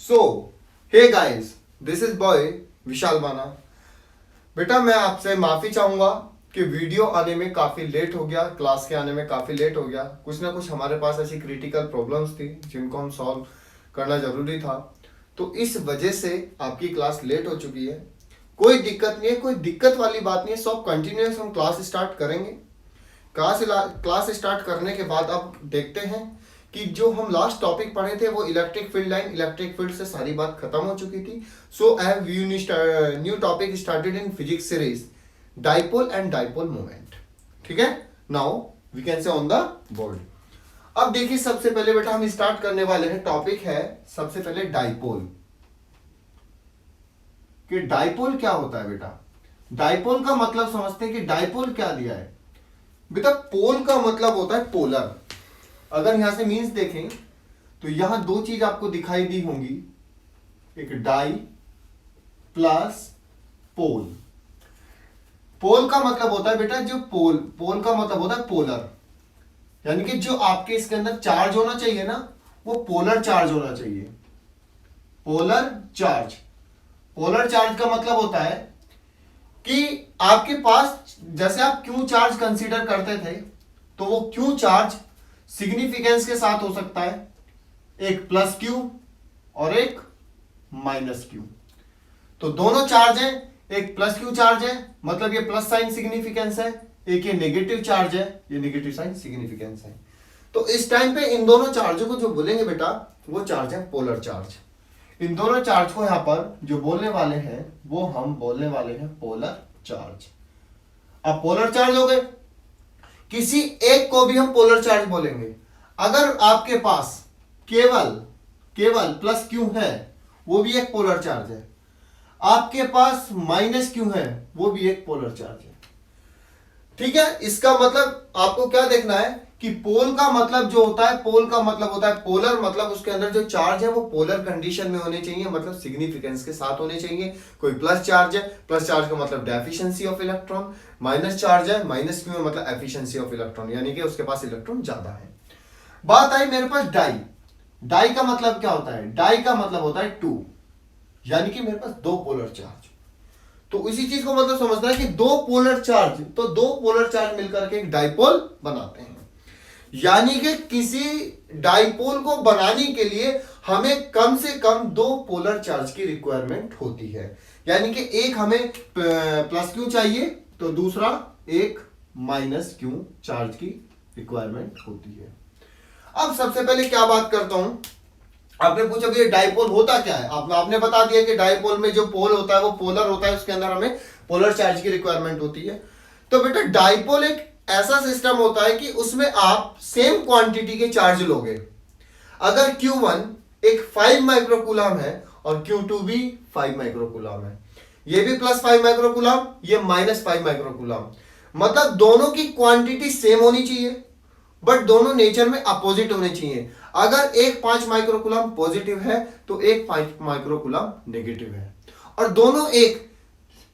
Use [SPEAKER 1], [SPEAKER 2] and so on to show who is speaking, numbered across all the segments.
[SPEAKER 1] So hey guys, this is boy Vishal Mana. बेटा मैं आपसे माफी चाहूंगा कि वीडियो आने में काफी लेट हो गया, क्लास के आने में काफी लेट हो गया। कुछ ना कुछ हमारे पास ऐसी क्रिटिकल प्रॉब्लम्स थी जिनको हम सॉल्व करना जरूरी था, तो इस वजह से आपकी क्लास लेट हो चुकी है। कोई दिक्कत नहीं है, कोई दिक्कत वाली बात नहीं है। सब कंटिन्यूस हम क्लास स्टार्ट करेंगे। क्लास स्टार्ट करने के बाद अब देखते हैं कि जो हम लास्ट टॉपिक पढ़े थे वो electric field line, electric field से सारी बात खत्म हो चुकी थी। So I have new topic started in physics series, dipole and dipole moment. ठीक है, now we can say on the board. अब देखिए, सबसे पहले बेटा हम स्टार्ट करने वाले हैं, टॉपिक है सबसे पहले डाइपोल। कि डाइपोल क्या होता है बेटा? डाइपोल का मतलब समझते हैं कि डाइपोल क्या दिया है बेटा। पोल का मतलब होता है पोलर। अगर यहां से मीन्स देखें तो यहां दो चीज आपको दिखाई दी होंगी, एक डाई प्लस पोल। पोल का मतलब होता है बेटा जो पोल का मतलब होता है पोलर, यानी कि जो आपके इसके अंदर चार्ज होना चाहिए ना, वो पोलर चार्ज होना चाहिए। पोलर चार्ज, पोलर चार्ज का मतलब होता है कि आपके पास, जैसे आप क्यू चार्ज कंसीडर करते थे, तो वो क्यू चार्ज सिग्निफिकेंस के साथ हो सकता है, एक प्लस क्यू और एक माइनस क्यू। तो दोनों चार्ज हैं, एक प्लस क्यू चार्ज है मतलब ये प्लस साइन सिग्निफिकेंस है, एक ये नेगेटिव चार्ज है, ये नेगेटिव साइन सिग्निफिकेंस है। तो इस टाइम पे इन दोनों चार्जों को जो बोलेंगे बेटा, वो चार्ज है पोलर चार्ज। इन दोनों चार्ज को यहां पर जो बोलने वाले हैं वो हम बोलने वाले हैं पोलर चार्ज। अब पोलर चार्ज हो गए, किसी एक को भी हम पोलर चार्ज बोलेंगे। अगर आपके पास केवल केवल प्लस क्यू है, वो भी एक पोलर चार्ज है। आपके पास माइनस क्यू है, वो भी एक पोलर चार्ज है। ठीक है, इसका मतलब आपको क्या देखना है कि पोल का मतलब जो होता है, पोल का मतलब होता है पोलर, मतलब उसके अंदर जो चार्ज है वो पोलर कंडीशन में होने चाहिए, मतलब सिग्निफिकेंस के साथ होने चाहिए। कोई प्लस चार्ज है, प्लस चार्ज का मतलब deficiency of electron. Minus charge है, माइनस क्यू में मतलब एफिशिएंसी ऑफ इलेक्ट्रॉन, यानी कि उसके पास इलेक्ट्रॉन ज्यादा है। बात आई मेरे पास डाई। डाई का मतलब क्या होता है? डाई का मतलब होता है टू, यानी कि मेरे पास दो पोलर चार्ज। तो इसी चीज को मतलब समझना है कि दो पोलर चार्ज, तो दो पोलर चार्ज मिलकर के एक डाइपोल बनाते हैं। यानी कि किसी डाइपोल को बनाने के लिए हमें कम से कम दो पोलर चार्ज की रिक्वायरमेंट होती है। यानी कि एक हमें प्लस क्यू चाहिए, तो दूसरा एक माइनस क्यू चार्ज की रिक्वायरमेंट होती है। अब सबसे पहले क्या बात करता हूं, आपने पूछा कि ये डाइपोल होता क्या है। आपने बता दिया कि डाइपोल में जो पोल होता है वो पोलर होता है, उसके अंदर हमें पोलर चार्ज की रिक्वायरमेंट होती है। तो बेटा डाइपोल एक ऐसा सिस्टम होता है कि उसमें आप सेम क्वांटिटी के चार्ज लोगे। अगर Q1 एक 5 माइक्रोकूलम है और Q2 भी 5 माइक्रोकूलम है, ये भी प्लस 5 माइक्रोकूलम, ये माइनस 5 माइक्रोकूलम, मतलब दोनों की क्वांटिटी सेम होनी चाहिए, बट दोनों नेचर में अपोजिट होने चाहिए। अगर एक 5 माइक्रोकूलम पॉजिटिव है तो एक 5 माइक्रोकूलम नेगेटिव है, और दोनों एक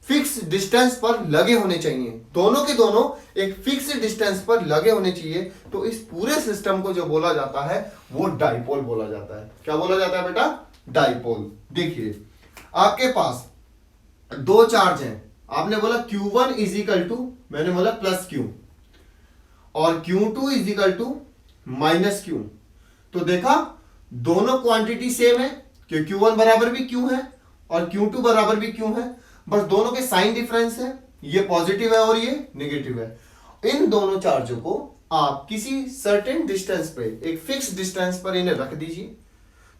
[SPEAKER 1] फिक्स डिस्टेंस पर लगे होने चाहिए। दोनों के दोनों एक फिक्स डिस्टेंस पर लगे होने चाहिए। तो इस पूरे सिस्टम को जो बोला जाता है वो डाइपोल बोला जाता है। क्या बोला जाता है बेटा? डाइपोल। देखिए, आपके पास दो चार्ज हैं, आपने बोला Q1 इज इक्वल टू, मैंने बोला प्लस क्यू, और Q2 is equal to minus Q. तो देखा दोनों क्वांटिटी सेम है, कि Q1 बराबर भी Q है और Q2 बराबर भी Q है, बस दोनों के साइन डिफरेंस है, ये पॉजिटिव है और ये नेगेटिव है। इन दोनों चार्जों को आप किसी सर्टेन डिस्टेंस पे, एक फिक्स डिस्टेंस पर इन्हें रख दीजिए,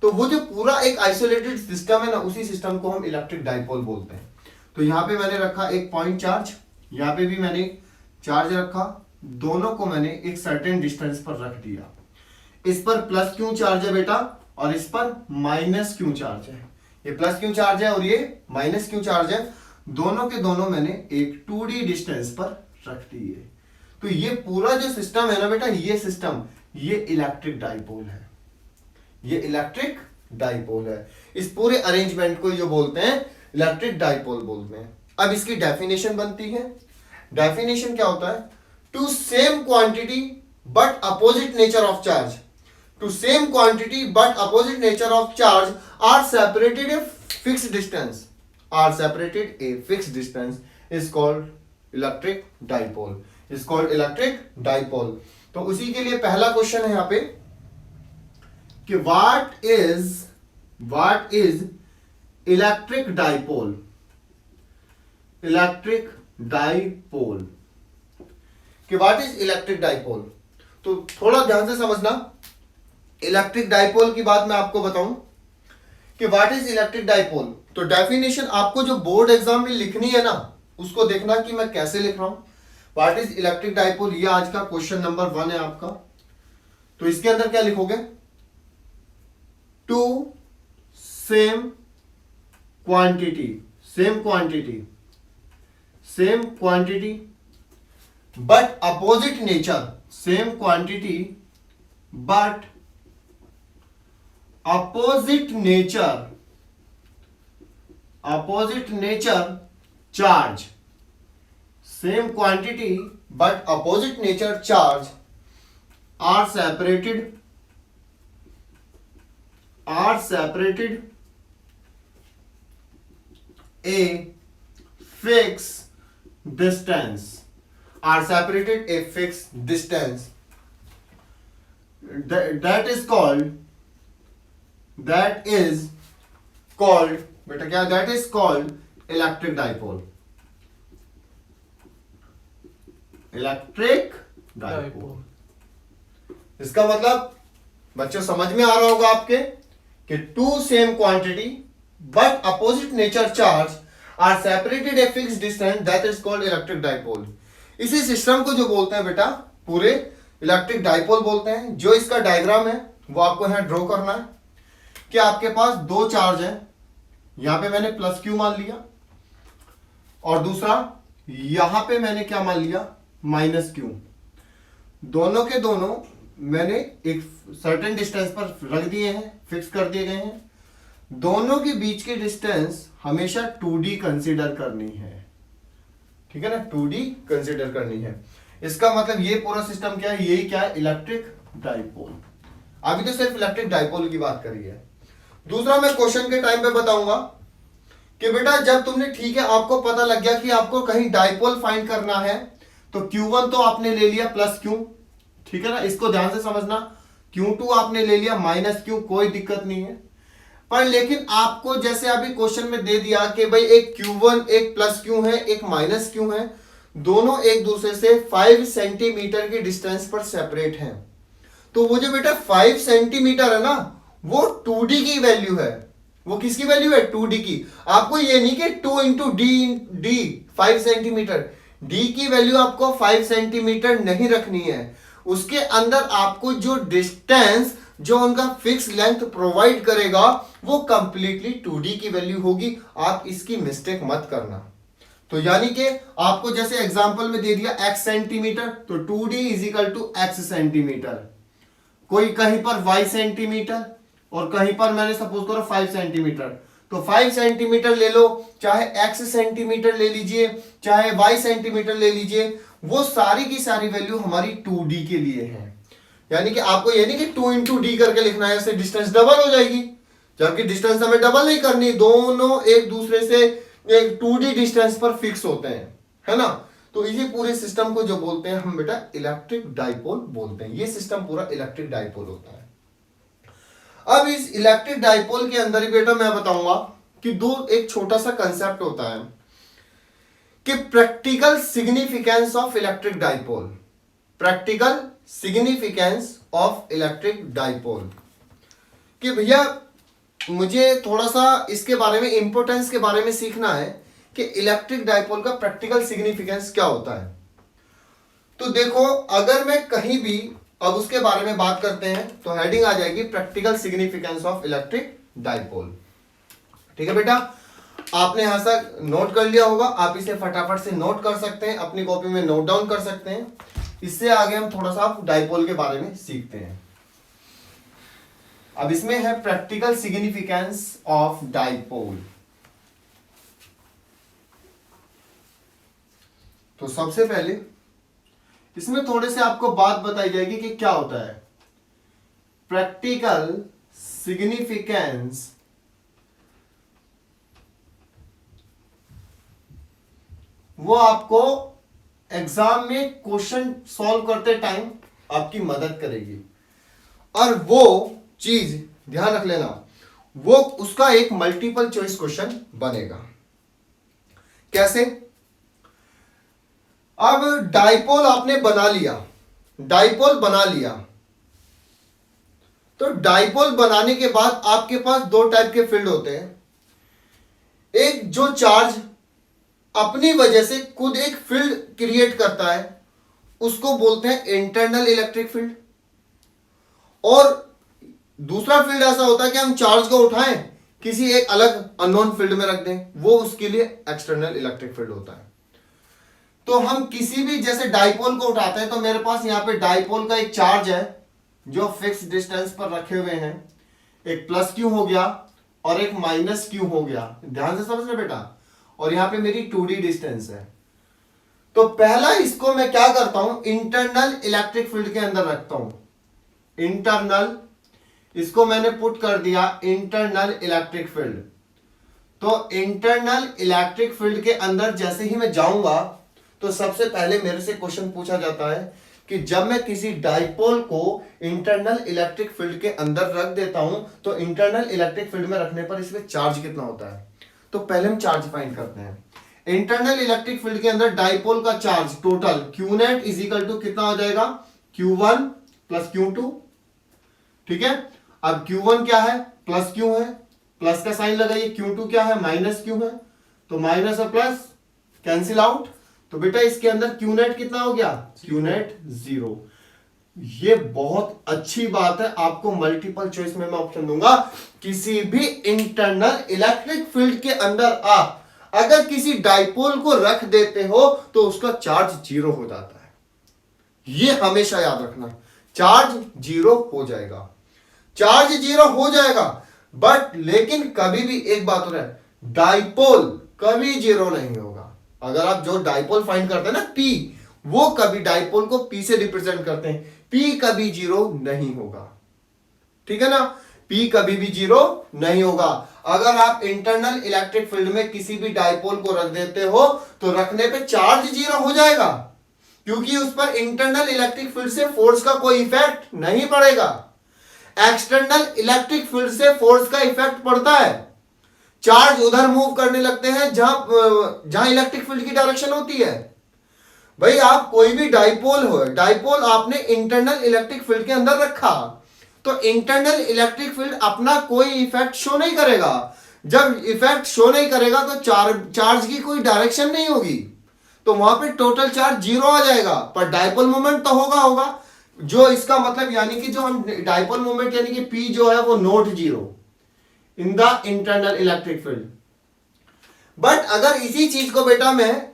[SPEAKER 1] तो वो जो पूरा एक आइसोलेटेड सिस्टम है ना, उसी सिस्टम को हम इलेक्ट्रिक डाइपोल बोलते हैं। तो यहां पे मैंने रखा एक पॉइंट चार्ज, यहां पे भी मैंने चार्ज रखा, दोनों को मैंने एक सर्टेन डिस्टेंस पर रख दिया। इस पर प्लस क्यू चार्ज है बेटा, और इस पर माइनस क्यू चार्ज है। ये प्लस क्यू चार्ज है और ये माइनस क्यू चार्ज है, दोनों के दोनों मैंने एक 2D डिस्टेंस पर रख दिए। तो ये पूरा जो सिस्टम है ना बेटा, ये सिस्टम, ये इलेक्ट्रिक डाइपोल है। ये इलेक्ट्रिक डाइपोल है। इस पूरे अरेंजमेंट को जो बोलते हैं इलेक्ट्रिक डाइपोल बोलते हैं। अब इसकी डेफिनेशन बनती है। डेफिनेशन क्या होता है? Two same quantity but opposite nature of charge, to same quantity but opposite nature of charge are separated a fixed distance is called electric dipole तो उसी के लिए पहला क्वेश्चन है यहां पे कि what is इलेक्ट्रिक डाइपोल कि व्हाट इज इलेक्ट्रिक डाइपोल। तो थोड़ा ध्यान से समझना, इलेक्ट्रिक डाइपोल की बात मैं आपको बताऊं कि व्हाट इज इलेक्ट्रिक डाइपोल। तो डेफिनेशन आपको जो बोर्ड एग्जाम में लिखनी है ना, उसको देखना कि मैं कैसे लिख रहा हूं। व्हाट इज इलेक्ट्रिक डाइपोल, ये आज का क्वेश्चन नंबर 1 है आपका। तो इसके अंदर क्या लिखोगे, two same quantity but opposite nature, same quantity but opposite nature charge, same quantity but opposite nature charge are separated a fixed distance that is called बेटा क्या, that is called electric dipole। इसका मतलब बच्चों समझ में आ रहा होगा आपके कि two same quantity but opposite nature charge are separated a fixed distance, that is called electric dipole. इसी सिस्टम को जो बोलते हैं बेटा पूरे इलेक्ट्रिक डाइपोल बोलते हैं। जो इसका डायग्राम है वो आपको यहां ड्रॉ करना है कि आपके पास दो चार्ज है, यहां पे मैंने प्लस क्यू मान लिया और दूसरा यहां पे मैंने क्या मान लिया, माइनस क्यू। दोनों के दोनों मैंने एक सर्टेन डिस्टेंस पर रख दिए हैं, फिक्स कर दिए गए हैं। दोनों के बीच की डिस्टेंस हमेशा 2D कंसीडर करनी है, ठीक है ना, 2D कंसीडर करनी है। इसका मतलब ये पूरा सिस्टम क्या है, यही क्या है, इलेक्ट्रिक डाइपोल। अभी तो सिर्फ इलेक्ट्रिक डाइपोल की बात करी है। दूसरा मैं क्वेश्चन के टाइम पे बताऊंगा कि बेटा जब तुमने, ठीक है, आपको पता लग गया कि आपको कहीं डाइपोल फाइंड करना है, तो Q1 तो आपने ले लिया प्लस क्यू, ठीक है ना, इसको ध्यान से समझना। Q2 आपने ले लिया माइनस क्यू, कोई दिक्कत नहीं है। पर लेकिन आपको जैसे अभी क्वेश्चन में दे दिया कि भाई एक Q1 एक प्लस क्यू है, एक माइनस क्यू है, दोनों एक दूसरे से 5 सेंटीमीटर की डिस्टेंस पर सेपरेट हैं। तो वो जो बेटा 5 सेंटीमीटर है ना, वो 2D की वैल्यू है। वो किसकी वैल्यू है, 2D की। आपको ये नहीं कि 2 इंटू डी 5 सेंटीमीटर, डी की वैल्यू आपको 5 सेंटीमीटर नहीं रखनी है। उसके अंदर आपको जो डिस्टेंस, जो उनका फिक्स लेंथ प्रोवाइड करेगा, वो कंप्लीटली 2D की वैल्यू होगी। आप इसकी मिस्टेक मत करना। तो यानी कि आपको जैसे एग्जांपल में दे दिया x सेंटीमीटर, तो 2D is equal to x centimetre. कोई कहीं पर y सेंटीमीटर और कहीं पर मैंने सपोज करो 5 सेंटीमीटर, तो 5 सेंटीमीटर ले लो, चाहे x सेंटीमीटर ले लीजिए, चाहे y सेंटीमीटर ले लीजिए, वो सारी की सारी वैल्यू हमारी 2D के लिए है। यानी कि आपको ये नहीं कि 2 इंटू डी करके लिखना है, इससे डिस्टेंस डबल हो जाएगी, जबकि डिस्टेंस हमें डबल नहीं करनी, दोनों एक दूसरे से एक 2D डिस्टेंस पर फिक्स होते हैं, है ना। तो इसी पूरे सिस्टम को जो बोलते हैं हम बेटा इलेक्ट्रिक डाइपोल बोलते हैं। ये सिस्टम पूरा इलेक्ट्रिक डाइपोल होता है। अब इस इलेक्ट्रिक डाइपोल के अंदर ही बेटा मैं बताऊंगा कि एक छोटा सा कंसेप्ट होता है कि practical significance of electric dipole. Practical significance of electric dipole कि भैया मुझे थोड़ा सा इसके बारे में, इंपोर्टेंस के बारे में सीखना है कि इलेक्ट्रिक डाइपोल का प्रैक्टिकल सिग्निफिकेंस क्या होता है। तो देखो, अगर मैं कहीं भी अब उसके बारे में बात करते हैं तो हेडिंग आ जाएगी practical significance of electric dipole. ठीक है बेटा, आपने यहां तक नोट कर लिया होगा, आप इसे फटाफट से नोट कर सकते हैं, अपनी कॉपी में नोट डाउन कर सकते हैं। इससे आगे हम थोड़ा सा डाइपोल के बारे में सीखते हैं। अब इसमें है प्रैक्टिकल सिग्निफिकेंस ऑफ डाइपोल। तो सबसे पहले इसमें थोड़े से आपको बात बताई जाएगी कि क्या होता है प्रैक्टिकल सिग्निफिकेंस वो आपको एग्जाम में क्वेश्चन सॉल्व करते टाइम आपकी मदद करेगी। और वो चीज ध्यान रख लेना, वो उसका एक मल्टीपल चॉइस क्वेश्चन बनेगा। कैसे? अब डाइपोल आपने बना लिया, डाइपोल बना लिया, तो डाइपोल बनाने के बाद आपके पास दो टाइप के फील्ड होते हैं। एक जो चार्ज अपनी वजह से खुद एक फील्ड क्रिएट करता है, उसको बोलते हैं इंटरनल इलेक्ट्रिक फील्ड। और दूसरा फील्ड ऐसा होता है कि हम चार्ज को उठाएं, किसी एक अलग अननोन फील्ड में रख दें, वो उसके लिए एक्सटर्नल इलेक्ट्रिक फील्ड होता है। तो हम किसी भी जैसे डाइपोल को उठाते हैं, तो मेरे पास यहां पे डाइपोल का एक चार्ज है जो फिक्स डिस्टेंस पर रखे हुए हैं, एक प्लस क्यू हो गया और एक माइनस क्यू हो गया। ध्यान से समझना बेटा। और यहां पे मेरी 2D डिस्टेंस है। तो पहला इसको मैं क्या करता हूं, इंटरनल इलेक्ट्रिक फील्ड के अंदर रखता हूं। इंटरनल, इसको मैंने पुट कर दिया इंटरनल इलेक्ट्रिक फील्ड। तो इंटरनल इलेक्ट्रिक फील्ड के अंदर जैसे ही मैं जाऊंगा, तो सबसे पहले मेरे से क्वेश्चन पूछा जाता है कि जब मैं किसी डाइपोल को इंटरनल इलेक्ट्रिक फील्ड के अंदर रख देता हूं, तो इंटरनल इलेक्ट्रिक फील्ड में रखने पर इसमें चार्ज कितना होता है। तो पहले हम चार्ज फाइंड करते हैं। इंटरनल इलेक्ट्रिक फील्ड के अंदर डाइपोल का charge total Q net is equal to कितना हो जाएगा, Q1 प्लस Q2। ठीक है, अब Q1 क्या है, प्लस Q है, प्लस का साइन लगाइए। Q2 क्या है, माइनस Q है, तो माइनस और प्लस कैंसिल आउट। तो बेटा इसके अंदर Q नेट कितना हो गया, Q नेट 0। ये बहुत अच्छी बात है, आपको मल्टीपल चॉइस में मैं ऑप्शन दूंगा। किसी भी इंटरनल इलेक्ट्रिक फील्ड के अंदर आप अगर किसी डाइपोल को रख देते हो, तो उसका चार्ज 0 हो जाता है। ये हमेशा याद रखना, चार्ज 0 हो जाएगा, चार्ज 0 हो जाएगा। बट लेकिन कभी भी एक बात हो रहा है, डाइपोल कभी 0 नहीं होगा। अगर आप जो डाइपोल फाइंड करते हैं ना P, वो कभी डाइपोल को P से रिप्रेजेंट करते हैं, P कभी 0 नहीं होगा। ठीक है ना, P कभी भी 0 नहीं होगा। अगर आप इंटरनल इलेक्ट्रिक फील्ड में किसी भी डाइपोल को रख देते हो, तो रखने पे चार्ज 0 हो जाएगा, क्योंकि उस पर इंटरनल इलेक्ट्रिक फील्ड से फोर्स का कोई इफेक्ट नहीं पड़ेगा। एक्सटर्नल इलेक्ट्रिक फील्ड से फोर्स का इफेक्ट पड़ता है। चार्ज उधर मूव करने लगते हैं जहां इलेक्ट्रिक फील्ड की डायरेक्शन होती है। भाई आप कोई भी डाइपोल हो, डाइपोल आपने इंटरनल इलेक्ट्रिक फील्ड के अंदर रखा, तो इंटरनल इलेक्ट्रिक फील्ड अपना कोई इफेक्ट शो नहीं करेगा। जब इफेक्ट शो नहीं करेगा, तो चार्ज की कोई डायरेक्शन नहीं होगी, तो वहां पे टोटल चार्ज 0 आ जाएगा। पर डाइपोल मोमेंट तो होगा, जो इसका मतलब यानी कि जो हम डाइपोल मोमेंट यानी कि P जो है वो not 0 in the internal electric field. But अगर इसी चीज को बेटा मैं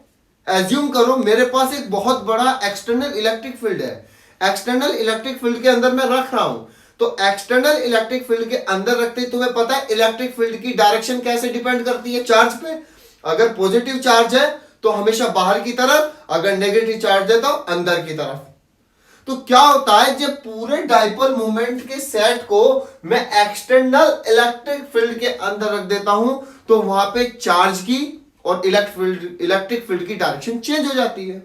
[SPEAKER 1] एज्यूम करूं, मेरे पास एक बहुत बड़ा एक्सटर्नल इलेक्ट्रिक फील्ड है, एक्सटर्नल इलेक्ट्रिक फील्ड के अंदर मैं रख रहा हूं, तो एक्सटर्नल इलेक्ट्रिक फील्ड के अंदर रखते तुम्हें पता है इलेक्ट्रिक फील्ड की डायरेक्शन कैसे डिपेंड करती है, चार्ज पे। अगर पॉजिटिव चार्ज है तो हमेशा बाहर की तरफ, अगर नेगेटिव चार्ज है तो अंदर की तरफ। तो क्या होता है, जब पूरे डाइपोल मोमेंट के सेट को मैं एक्सटर्नल इलेक्ट्रिक फील्ड के अंदर रख देता हूं, तो वहां पे चार्ज की और इलेक्ट्रिक फील्ड की डायरेक्शन चेंज हो जाती है।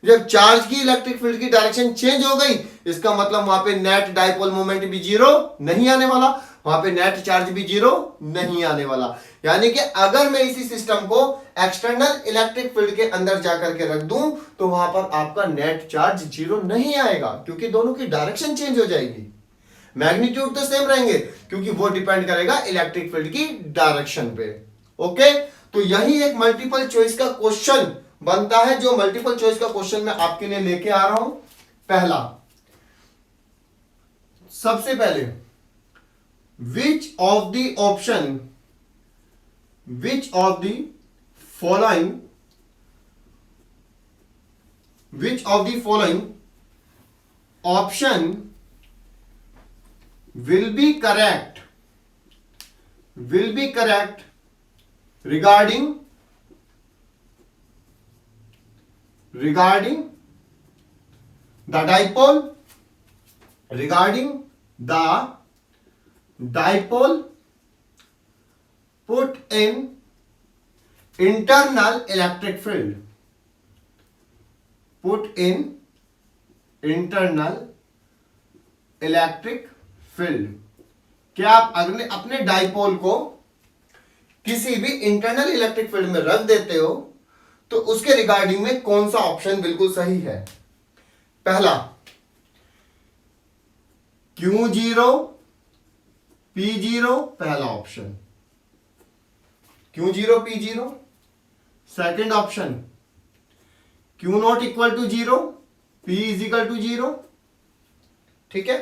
[SPEAKER 1] जब चार्ज की इलेक्ट्रिक फील्ड की डायरेक्शन चेंज हो गई, इसका मतलब वहां पे नेट डाइपोल मोमेंट भी 0 नहीं आने वाला, वहां पे नेट चार्ज भी 0 नहीं आने वाला। यानी कि अगर मैं इसी सिस्टम को एक्सटर्नल इलेक्ट्रिक फील्ड के अंदर जाकर के रख दूं, तो वहां पर आपका नेट चार्ज 0 नहीं आएगा, क्योंकि दोनों की डायरेक्शन चेंज हो जाएगी। मैग्नीट्यूड तो सेम रहेंगे, क्योंकि वो डिपेंड करेगा इलेक्ट्रिक फील्ड की डायरेक्शन पे। ओके, तो यही एक मल्टीपल चॉइस का क्वेश्चन बनता है, जो मल्टीपल चॉइस का क्वेश्चन मैं आपके लिए लेके आ रहा हूं। पहला, सबसे पहले, which of the following option will be correct regarding the dipole, regarding the dipole put in internal electric field, put in internal electric field. क्या आप अपने डाइपोल को किसी भी इंटरनल इलेक्ट्रिक फील्ड में रख देते हो तो उसके रिगार्डिंग में कौन सा ऑप्शन बिल्कुल सही है? पहला Q0 P0, पहला option Q0 P0। Second option Q0 equal to 0, P is equal to 0। ठीक है।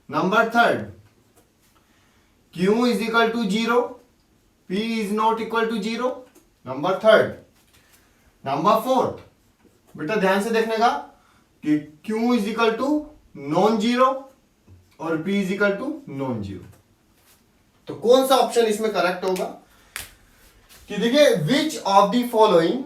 [SPEAKER 1] Number third Q is equal to 0, P is not equal to 0। Number third. Number fourth, बेटा ध्यान से देखने का कि Q is equal to non zero और P is equal to non zero. तो कौन सा ऑप्शन इसमें करेक्ट होगा? कि देखिए, which of the following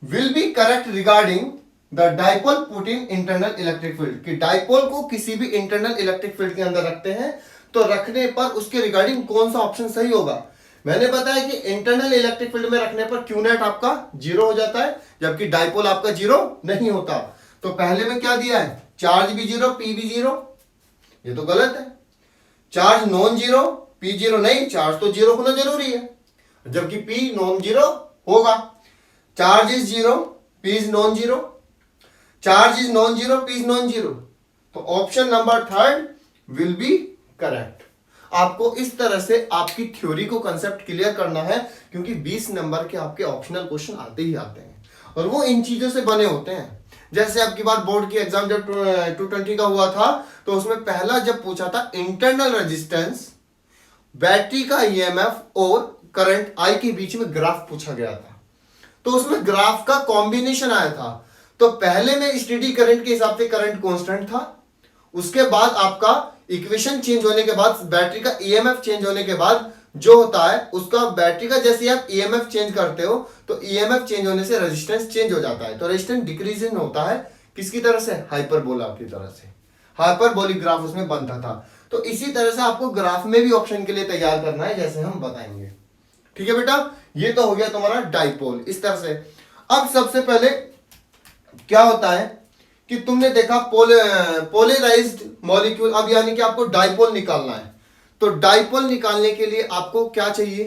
[SPEAKER 1] will be correct regarding the dipole put in internal electric field. कि डाइपोल को किसी भी इंटरनल इलेक्ट्रिक फील्ड के अंदर रखते हैं तो रखने पर उसके रिगार्डिंग कौन सा ऑप्शन सही होगा? मैंने बताया कि इंटरनल इलेक्ट्रिक फील्ड में रखने पर क्यू नेट आपका जीरो हो जाता है, जबकि डाइपोल आपका जीरो नहीं होता। तो पहले में क्या दिया है? चार्ज भी जीरो, पी भी जीरो। ये तो गलत है। Charge non zero, P zero नहीं, चार्ज तो जीरो होना जरूरी है, जबकि पी नॉन जीरो होगा। Charge is zero, P is non zero. Charge is non zero, P is non zero. तो option number third will be correct. आपको इस तरह से आपकी थ्योरी को कंसेप्ट क्लियर करना है, क्योंकि 20 नंबर के आपके ऑप्शनल क्वेश्चन आते ही आते हैं और वो इन चीजों से बने होते हैं। जैसे आपकी बात बोर्ड की एग्जाम जब 220 का हुआ था तो उसमें पहला जब पूछा था इंटरनल रेजिस्टेंस, बैटरी का ईएमएफ और करंट आई के बीच में ग्राफ पूछा गया था, तो उसमें ग्राफ का कॉम्बिनेशन आया था। तो पहले में स्टेडी करंट के हिसाब से करंट कांस्टेंट था, उसके बाद आपका इक्वेशन चेंज होने के बाद बैटरी का ईएमएफ चेंज होने के बाद जो होता है उसका बैटरी का जैसे आप ईएमएफ चेंज करते हो तो ईएमएफ चेंज होने से रेजिस्टेंस चेंज हो जाता है। तो रेजिस्टेंस डिक्रीजिंग होता है किसकी तरह से? हाइपरबोला की तरह से। हाइपरबोलिक ग्राफ उसमें बनता था। तो इसी तरह से आपको ग्राफ में भी ऑप्शन के लिए तैयार करना है, जैसे हम बताएंगे। ठीक है बेटा, ये तो हो गया तुम्हारा डाइपोल इस तरह से। अब सबसे पहले क्या होता है कि तुमने देखा पोलराइज्ड मॉलिक्यूल, अब यानी कि आपको डाइपोल निकालना है। तो डाइपोल निकालने के लिए आपको क्या चाहिए?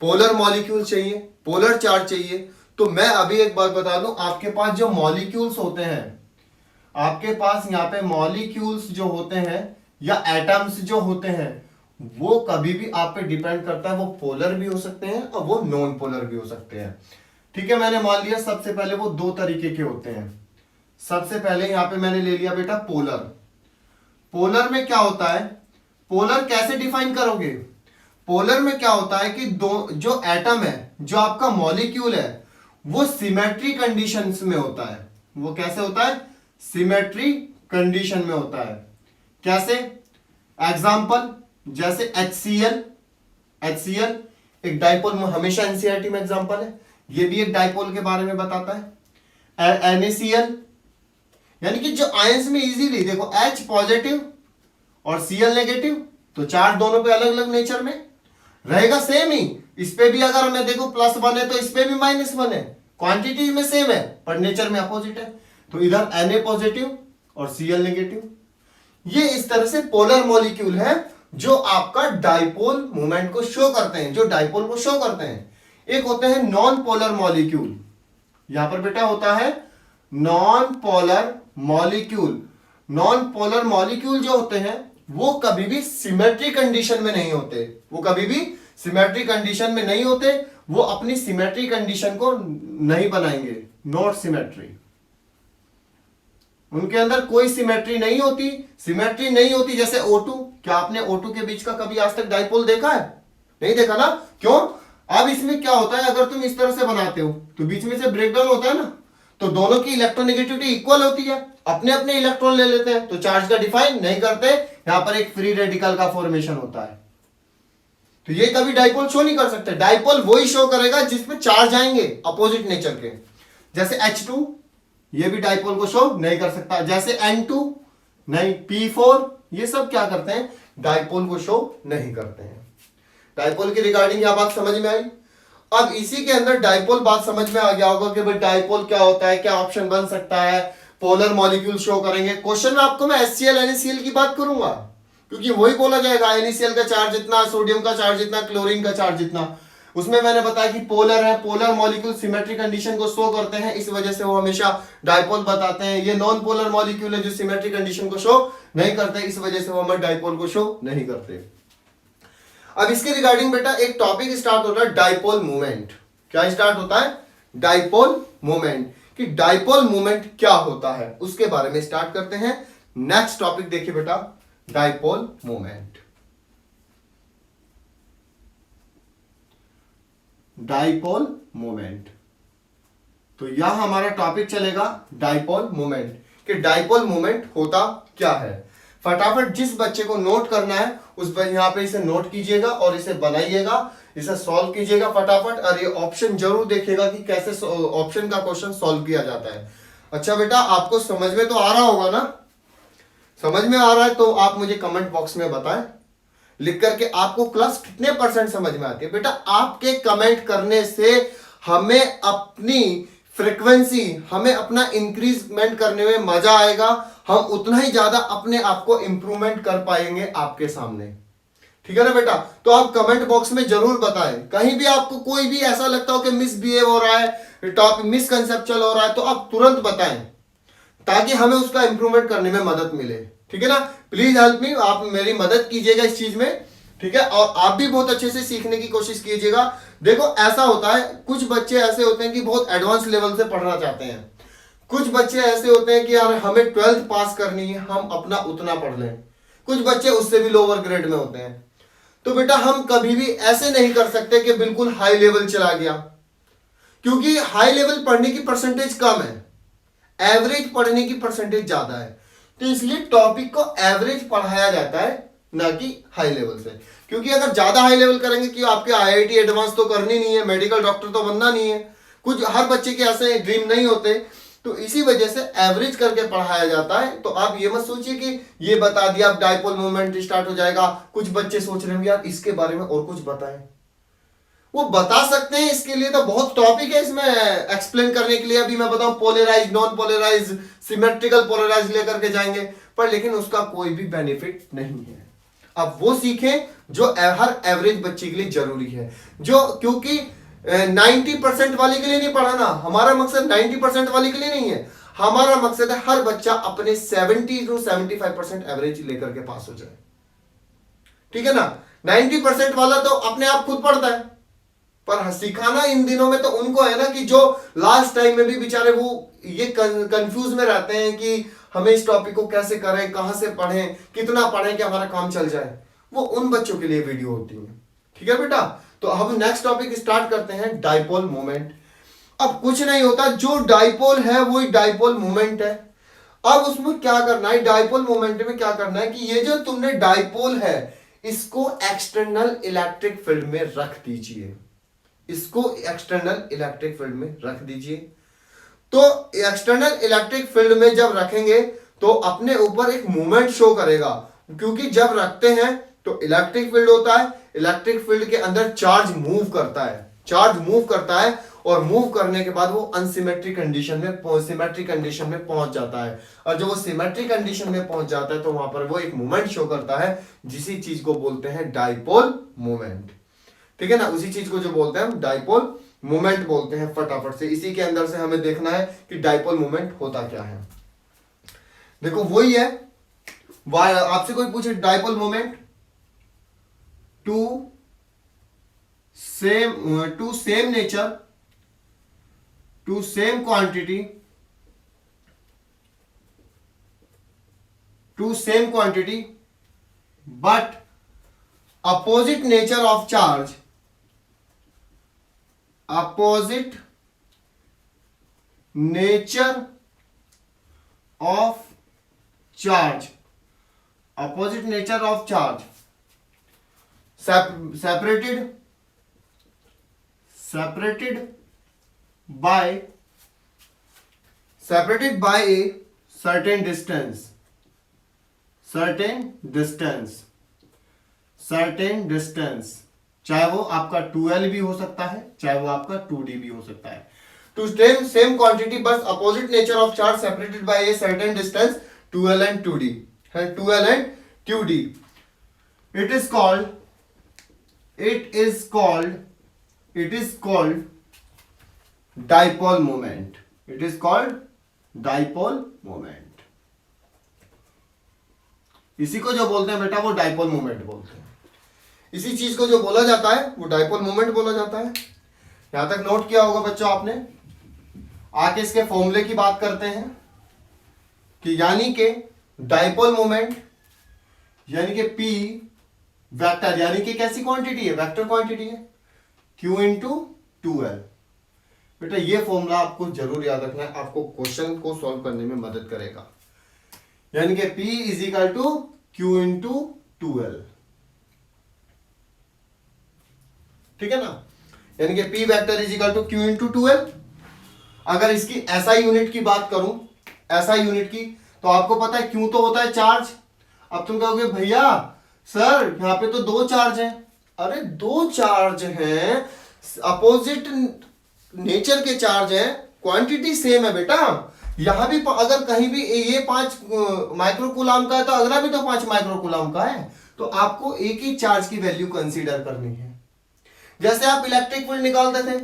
[SPEAKER 1] पोलर मॉलिक्यूल चाहिए, पोलर चार्ज चाहिए। तो मैं अभी एक बात बता दूं, आपके पास जो मॉलिक्यूल्स होते हैं, आपके पास यहाँ पे मॉलिक्यूल्स जो होते हैं या एटम्स जो होते हैं, वो कभी भी आप पे डिपेंड करता है। वो पोलर भी हो सकते हैं और वो नॉन पोलर भी हो सकते हैं। ठीक है, मैंने मान लिया सबसे पहले वो दो तरीके के होते हैं। सबसे पहले यहां पे मैंने ले लिया बेटा पोलर। पोलर में क्या होता है? पोलर कैसे डिफाइन करोगे? पोलर में क्या होता है कि दो जो एटम है, जो आपका मॉलिक्यूल है, वो सिमेट्री कंडीशंस में होता है। वो कैसे होता है? सिमेट्री कंडीशन में होता है। कैसे? एग्जांपल जैसे HCl एक डाइपोल में हमेशा एनसीईआरटी में एग्जांपल है, ये भी एक डाइपोल के बारे में बताता है। NaCl यानी कि जो आयंस में इजीली देखो H पॉजिटिव और Cl नेगेटिव, तो चार्ज दोनों पे अलग अलग नेचर में रहेगा, सेम ही। इस पे भी अगर मैं देखो +1 है तो इस पे भी -1 है, क्वांटिटी में सेम है पर नेचर में अपोजिट है। तो इधर Na पॉजिटिव और Cl नेगेटिव। ये इस तरह से पोलर मॉलिक्यूल है जो आपका डाइपोल मूवमेंट को शो करते हैं, जो डाइपोल को शो करते हैं। एक होते हैं नॉन पोलर मॉलिक्यूल। यहां पर बेटा होता है non polar molecule. Non polar molecule जो होते हैं वो कभी भी सिमेट्री कंडीशन में नहीं होते। वो कभी भी सिमेट्री कंडीशन में नहीं होते। वो अपनी सिमेट्री कंडीशन को नहीं बनाएंगे, नॉट सिमेट्री। उनके अंदर कोई सिमेट्री नहीं होती। सिमेट्री नहीं होती जैसे O2। क्या आपने O2 के बीच का कभी आज तक डाइपोल देखा है? नहीं देखा ना? क्यों? अब इसमें क्या होता है, अगर तुम इस तरह से बनाते हो तो बीच में से ब्रेकडाउन होता है ना, तो दोनों की इलेक्ट्रोनेगेटिविटी इक्वल होती है, अपने अपने इलेक्ट्रॉन ले लेते हैं, तो चार्ज का डिफाइन नहीं करते। यहां पर एक फ्री रेडिकल का फॉर्मेशन होता है। तो ये कभी डाइपोल शो नहीं कर सकते। डाइपोल वही शो करेगा जिसमें चार्ज आएंगे अपोजिट नेचर के। जैसे H2, ये भी डाइपोल को शो नहीं कर सकता। जैसे N2 नहीं, P4 ये सब क्या करते हैं, डाइपोल को शो नहीं करते हैं। डाइपोल की रिगार्डिंग यह बात समझ में आई। अब इसी के अंदर डाइपोल बात समझ में आ गया होगा कि भाई डाइपोल क्या होता है, क्या ऑप्शन बन सकता है, पोलर मॉलिक्यूल शो करेंगे। क्वेश्चन में आपको मैं HCl NaCl की बात करूंगा, क्योंकि वही बोला जाएगा NaCl का चार्ज इतना, सोडियम का चार्ज इतना, क्लोरीन का चार्ज इतना। उसमें मैंने बताया कि पोलर है, पोलर मॉलिक्यूल सिमेट्रिक कंडीशन को शो करते हैं, इस वजह से वो हमेशा डाइपोल बताते हैं। ये नॉन पोलर मॉलिक्यूल है जो सिमेट्रिक कंडीशन को शो नहीं करते, इस वजह से वो हमें डाइपोल को शो नहीं करते। अब इसके रिगार्डिंग बेटा एक टॉपिक स्टार्ट होता है, डाइपोल मूवमेंट। क्या स्टार्ट होता है, डाइपोल मूवमेंट, कि डाइपोल मूवमेंट क्या होता है उसके बारे में स्टार्ट करते हैं। नेक्स्ट टॉपिक देखिए बेटा, डाइपोल मूवमेंट। डाइपोल मूवमेंट, तो यह हमारा टॉपिक चलेगा डाइपोल मूवमेंट, कि डाइपोल मूवमेंट होता क्या है। फटाफट जिस बच्चे को नोट करना है उस पर यहां पे इसे नोट कीजिएगा और इसे बनाइएगा, इसे सॉल्व कीजिएगा फटाफट, और ये ऑप्शन जरूर देखिएगा कि कैसे ऑप्शन का क्वेश्चन सॉल्व किया जाता है। अच्छा बेटा, आपको समझ में तो आ रहा होगा ना? समझ में आ रहा है तो आप मुझे कमेंट बॉक्स में बताएं लिख करके आपको क्लास कितने परसेंट समझ में आती है। बेटा आपके कमेंट करने से हमें अपनी फ्रीक्वेंसी, हमें अपना इंक्रीजमेंट करने में मजा आएगा, हम उतना ही ज्यादा अपने आप को इंप्रूवमेंट कर पाएंगे आपके सामने। ठीक है ना बेटा? तो आप कमेंट बॉक्स में जरूर बताएं, कहीं भी आपको कोई भी ऐसा लगता हो कि मिसबिहेव हो रहा है, टॉपिक मिसकंसेप्चुअल हो रहा है, तो आप तुरंत बताएं ताकि हमें उसका इंप्रूवमेंट करने में मदद मिले। ठीक है ना? प्लीज हेल्प मी, आप मेरी मदद कीजिएगा इस चीज में। ठीक है, और आप भी बहुत अच्छे से सीखने की कोशिश कीजिएगा। देखो ऐसा होता है, कुछ बच्चे ऐसे होते हैं कि बहुत एडवांस लेवल से पढ़ना चाहते हैं, कुछ बच्चे ऐसे होते हैं कि यार हमें 12th पास करनी है, हम अपना उतना पढ़ लें, कुछ बच्चे उससे भी लोअर ग्रेड में होते हैं। तो बेटा हम कभी भी ऐसे नहीं कर सकते कि बिल्कुल हाई लेवल चला गया, क्योंकि हाई लेवल पढ़ने की परसेंटेज कम है, एवरेज पढ़ने की परसेंटेज ज्यादा है। तो इसलिए टॉपिक को एवरेज पढ़ाया जाता है, ना कि हाई लेवल से। क्योंकि अगर ज्यादा हाई लेवल करेंगे कि आपके IIT एडवांस तो करनी नहीं है, मेडिकल डॉक्टर तो बनना नहीं है, कुछ हर बच्चे के ऐसे ड्रीम नहीं होते, तो इसी वजह से एवरेज करके पढ़ाया जाता है। तो आप ये मत सोचिए कि ये बता दिया अब डाइपोल मूवमेंट स्टार्ट हो जाएगा। कुछ बच्चे सोच रहे होंगे यार इसके बारे में और कुछ बताएं, वो बता सकते हैं, इसके लिए तो बहुत टॉपिक है इसमें एक्सप्लेन करने के लिए। अभी मैं बताऊं polarise, non polarise, symmetrical polarise लेकर के जाएंगे, पर लेकिन उसका कोई भी बेनिफिट नहीं है। अब वो सीखें जो हर एवरेज बच्चे के लिए जरूरी है, जो क्योंकि 90% वाले के लिए नहीं पढ़ाना, हमारा मकसद 90% वाले के लिए नहीं है, हमारा मकसद है हर बच्चा अपने 70 to 75% एवरेज लेकर के पास हो जाए। ठीक है ना? 90% वाला तो अपने आप खुद पढ़ता है, पर सिखाना इन दिनों में तो उनको है ना, कि जो लास्ट टाइम में भी बेचारे वो ये कंफ्यूज में रहते हैं कि हमें इस टॉपिक को कैसे करें, कहां से पढ़ें, कितना पढ़ें कि हमारा काम चल जाए, वो उन बच्चों के लिए वीडियो होती है। ठीक है बेटा? तो अब नेक्स्ट टॉपिक स्टार्ट करते हैं, डाइपोल मूवमेंट। अब कुछ नहीं होता, जो डाइपोल है वही डाइपोल मूवमेंट है। अब उसमें क्या करना है, डाइपोल मूवमेंट में क्या करना है कि ये जो तुमने डाइपोल है इसको एक्सटर्नल इलेक्ट्रिक फील्ड में रख दीजिए, इसको एक्सटर्नल इलेक्ट्रिक फील्ड में रख दीजिए। तो एक्सटर्नल इलेक्ट्रिक फील्ड में जब रखेंगे तो अपने ऊपर एक मूवमेंट शो करेगा, क्योंकि जब रखते हैं तो इलेक्ट्रिक फील्ड होता है, इलेक्ट्रिक फील्ड के अंदर चार्ज मूव करता है, चार्ज मूव करता है, और मूव करने के बाद वो अनसिमेट्रिक कंडीशन में, सिमेट्रिक कंडीशन में पहुंच जाता है। और जब वो सिमेट्रिक कंडीशन में पहुंच जाता है तो वहां पर वो एक मूवमेंट शो करता है, जिसी चीज को बोलते हैं डाइपोल मूवमेंट। ठीक है ना? उसी चीज को जो बोलते हैं हम डाइपोल मूवमेंट बोलते हैं। फटाफट से इसी के अंदर से हमें देखना है कि डाइपोल मूवमेंट होता क्या है। देखो वही है, आपसे कोई पूछे dipole movement, two same nature, two same quantity, two same quantity but opposite nature of charge, opposite nature of charge, opposite nature of charge, separated by a certain distance, certain distance, चाहे वो आपका 2L भी हो सकता है, चाहे वो आपका 2D भी हो सकता है। टू सेम क्वांटिटी बस opposite nature of charge separated by a certain distance 2L and 2D है, 2L and 2D। It is called dipole moment. It is called dipole moment. इसी को जो बोलते हैं बेटा वो डाइपोल मोमेंट बोलते हैं। इसी चीज को जो बोला जाता है वो डाइपोल मोमेंट बोला जाता है। यहां तक नोट किया होगा बच्चों आपने। आके इसके फॉर्मूले की बात करते हैं कि यानी कि डाइपोल मोमेंट यानी कि P वेक्टर, यानी कि कैसी क्वांटिटी है, वेक्टर क्वांटिटी है, Q इंटू 2L। बेटा ये फॉर्मूला आपको जरूर याद रखना है, आपको क्वेश्चन को सॉल्व करने में मदद करेगा। यानी कि P is equal to Q into 2L, ठीक है ना। यानी कि P vector is equal to Q into 2L। अगर इसकी SI यूनिट की बात करूं, SI यूनिट की, तो आपको पता है Q तो होता है चार्ज। अब तुम कहोगे भैया सर यहां पे तो 2 चार्ज हैं। अरे 2 चार्ज हैं, अपोजिट नेचर के चार्ज हैं, क्वांटिटी सेम है बेटा। यहां भी अगर कहीं भी ये 5 माइक्रोकूलम का है तो अगला भी तो 5 माइक्रोकूलम का है, तो आपको एक ही चार्ज की वैल्यू कंसीडर करनी है। जैसे आप इलेक्ट्रिक फील्ड निकालते थे,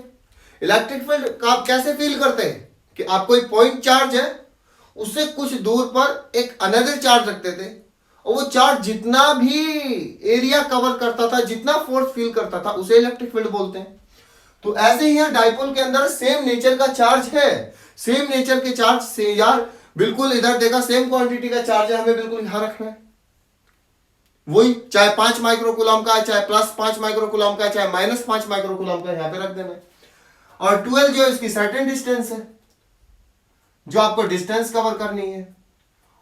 [SPEAKER 1] इलेक्ट्रिक फील्ड आप कैसे फील करते हैं कि आपको एक पॉइंट चार्ज है, उससे कुछ दूर पर एक अनदर चार्ज रखते थे, और वो चार्ज जितना भी एरिया कवर करता था, जितना फोर्स फील करता था, उसे इलेक्ट्रिक फील्ड बोलते हैं। तो ऐसे ही डाइपोल के अंदर सेम नेचर का चार्ज है, सेम नेचर के चार्ज से यार बिल्कुल इधर देखा सेम क्वांटिटी का चार्ज है, हमें बिल्कुल यहां रखना है। वही चाहे 5 माइक्रोकूलम का है, चाहे प्लस 5 माइक्रोकूलम का है, चाहे माइनस 5 माइक्रोकूलम का, यहां पे रख देना है। और 12 जो इसकी सर्टेन डिस्टेंस है, जो आपको डिस्टेंस कवर करनी है।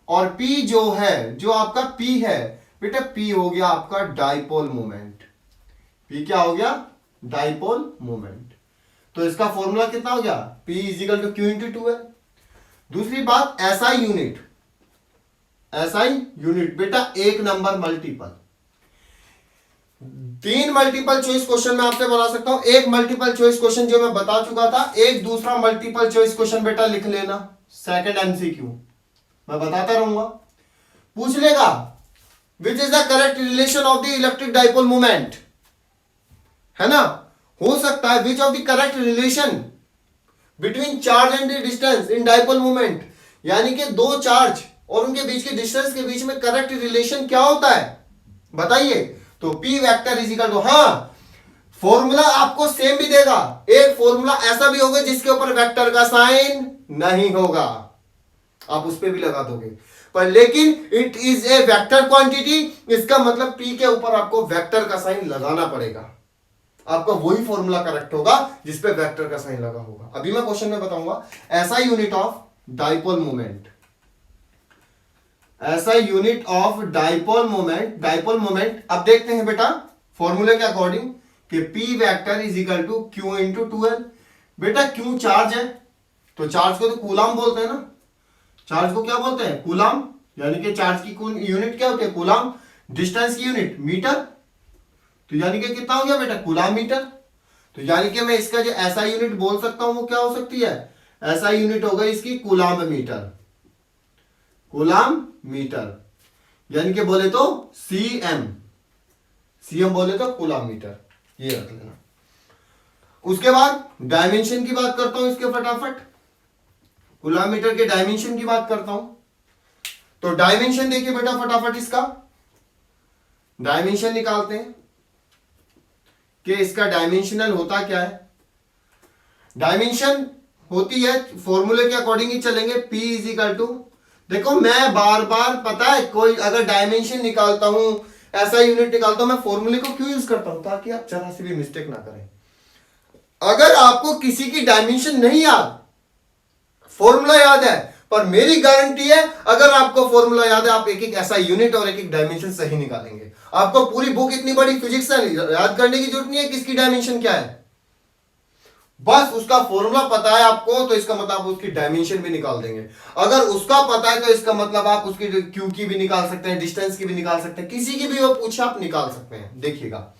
[SPEAKER 1] और P जो है, जो आपका P है बेटा, P हो गया आपका डाइपोल मोमेंट। P क्या हो गया, डाइपोल मोमेंट। तो इसका फॉर्मूला कितना हो गया, P is equal to Q into 2L। दूसरी बात SI यूनिट, SI यूनिट बेटा 1 number multiple. 3 multiple choice question मैं आपसे बना सकता हूं। एक मल्टीपल चॉइस क्वेश्चन जो मैं बता चुका था, एक दूसरा मल्टीपल चॉइस क्वेश्चन बेटा लिख लेना, सेकंड MCQ मैं बताता रहूंगा। पूछ लेगा which is the correct relation of the electric dipole moment, है ना। हो सकता है विच of the correct relation between charge and the distance in dipole moment, यानी कि 2 चार्ज और उनके बीच के डिस्टेंस के बीच में करेक्ट रिलेशन क्या होता है बताइए। तो P vector is equal to, हाँ फॉर्मूला आपको सेम भी देगा, एक फॉर्मूला ऐसा भी होगा जिसके ऊपर वेक्टर का साइन नहीं होगा, आप उस पर भी लगा दोगे, पर लेकिन it is a vector quantity, इसका मतलब P के ऊपर आपको वेक्टर का साइन लगाना पड़ेगा। आपका वही फॉर्मूला करेक्ट होगा जिसपे वेक्टर का साइन लगा होगा। अभी मैं क्वेश्चन में बताऊंगा ऐसा यूनिट ऑफ डाइपोल मोमेंट, ऐसा unit of dipole moment. Dipole moment अब देखते हैं बेटा फॉर्मूले के अकॉर्डिंग कि P vector is equal to Q into 2L। बेटा Q चार्ज है, तो चार्ज को तो कूलम बोलते हैं ना, चार्ज को क्या बोलते हैं, कूलम, यानी कि चार्ज की यूनिट क्या होती है, कूलम। डिस्टेंस की यूनिट मीटर, तो यानी कि कितना हो गया बेटा, कूलम मीटर। तो यानी कि मैं इसका जो ऐसा यूनिट बोल सकता हूं वो क्या हो सकती है, ऐसा यूनिट होगा इसकी कूलम मीटर, कूलम मीटर, यानी कि बोले तो सीएम बोले तो कूलम मीटर, ये रख लेना। उसके बाद डायमेंशन की बात करता हूं इसके फटाफट, कूलम मीटर के डायमेंशन की बात करता हूं। तो डायमेंशन देखिए बेटा फटाफट, इसका डायमेंशन निकालते हैं कि इसका डायमेंशनल होता क्या है। डायमेंशन होती है फॉर्मूले के अकॉर्डिंग ही चलेंगे, P इज इक्वल टू, देखो मैं बार बार पता है कोई अगर डायमेंशन निकालता हूं, ऐसा यूनिट निकालता हूं, मैं फॉर्मूले को क्यों यूज करता हूं, ताकि आप जरा सी भी मिस्टेक ना करें। अगर आपको किसी की डायमेंशन नहीं याद, फॉर्मूला याद है, पर मेरी गारंटी है अगर आपको फॉर्मूला याद है आप एक एक ऐसा यूनिट और एक एक डायमेंशन सही निकालेंगे। आपको पूरी बुक इतनी बड़ी फिजिक्स है याद करने की जरूरत नहीं है किसकी डायमेंशन क्या है, बस उसका फॉर्मूला पता है आपको, तो इसका मतलब आप उसकी डायमेंशन भी निकाल देंगे। अगर उसका पता है तो इसका मतलब आप उसकी क्यू की भी निकाल सकते हैं, डिस्टेंस की भी निकाल सकते हैं, किसी की भी वो पूछे आप निकाल सकते हैं। देखिएगा,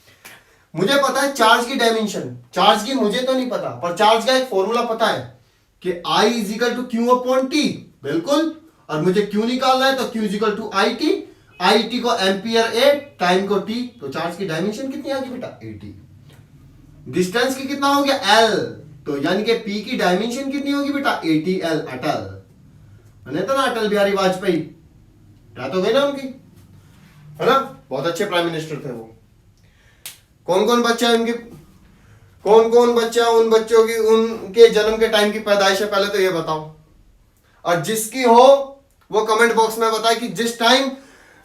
[SPEAKER 1] मुझे पता है चार्ज की डायमेंशन, चार्ज की मुझे तो नहीं पता, पर चार्ज का एक फॉर्मूला पता है कि I is equal to Q upon T, बिल्कुल। और मुझे क्यू निकालना है तो Q is equal to I T, I T को एम्पियर ए, टाइम को टी, तो चार्ज की डायमेंशन कितनी आ गई बेटा, 80। डिस्टेंस की कितना हो गया, एल, तो यानी कि पी की डायमेंशन कितनी होगी बेटा, 80L। अटल मैंने तो ना, अटल बिहारी वाजपेयी, याद हो गई ना उनकी, है ना, बहुत अच्छे प्राइम मिनिस्टर थे वो। कौन कौन बच्चा है उनके, कौन कौन बच्चा उन बच्चों की उनके जन्म के टाइम की पैदाइश है, पहले तो ये बताओ। और जिसकी हो वो कमेंट बॉक्स में बताए कि जिस टाइम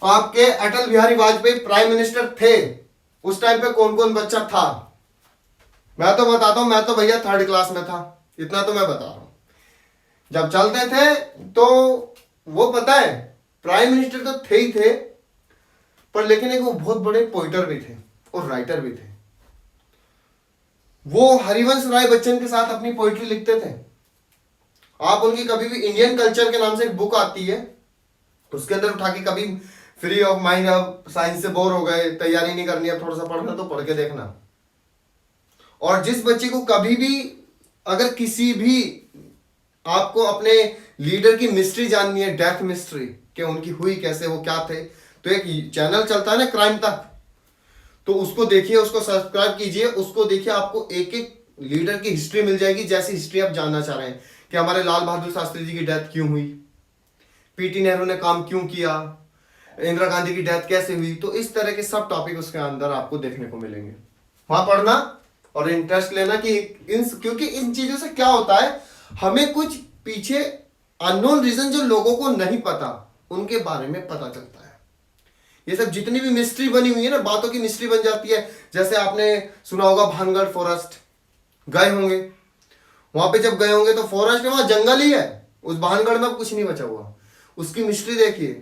[SPEAKER 1] आपके अटल बिहारी वाजपेयी प्राइम मिनिस्टर थे उस टाइम पे कौन कौन बच्चा था। मैं तो बताता हूं, मैं तो भैया 3rd क्लास में था, इतना तो मैं बता रहा हूं। जब चलते थे तो वो पता है प्राइम मिनिस्टर तो थे ही थे, पर लेकिन एक वो बहुत बड़े पोइटर भी थे और राइटर भी थे। वो हरिवंश राय बच्चन के साथ अपनी पोइट्री लिखते थे। आप उनकी कभी भी इंडियन कल्चर के नाम से एक बुक आती है, उसके अंदर उठा के कभी फ्री ऑफ माइंड, अब साइंस से बोर हो गए, तैयारी नहीं करनी, अब थोड़ा सा पढ़ना, तो पढ़ के देखना। और जिस बच्चे को कभी भी अगर किसी भी आपको अपने लीडर की मिस्ट्री जाननी है, डेथ मिस्ट्री, कि उनकी हुई कैसे, वो क्या थे, तो एक चैनल चलता है ना क्राइम तक, तो उसको देखिए, उसको सब्सक्राइब कीजिए, उसको देखिए, आपको एक एक लीडर की हिस्ट्री मिल जाएगी, जैसी हिस्ट्री आप जानना चाह रहे हैं कि हमारे लाल बहादुर शास्त्री जी की डेथ क्यों हुई, पीटी नेहरू ने काम क्यों किया, इंदिरा गांधी की डेथ कैसे हुई। तो इस तरह के सब टॉपिक उसके अंदर आपको देखने को मिलेंगे। वहां पढ़ना और इंटरेस्ट लेना कि क्योंकि इन चीजों से क्या होता है, हमें कुछ पीछे अननोन रीजन जो लोगों को नहीं पता उनके बारे में पता चलता है। ये सब जितनी भी मिस्ट्री बनी हुई है ना, बातों की मिस्ट्री बन जाती है। जैसे आपने सुना होगा भानगढ़ फॉरेस्ट, गए होंगे वहां पे, जब गए होंगे तो फॉरेस्ट में वहां जंगल ही है, उस भानगढ़ में अब कुछ नहीं बचा हुआ। उसकी मिस्ट्री देखिए,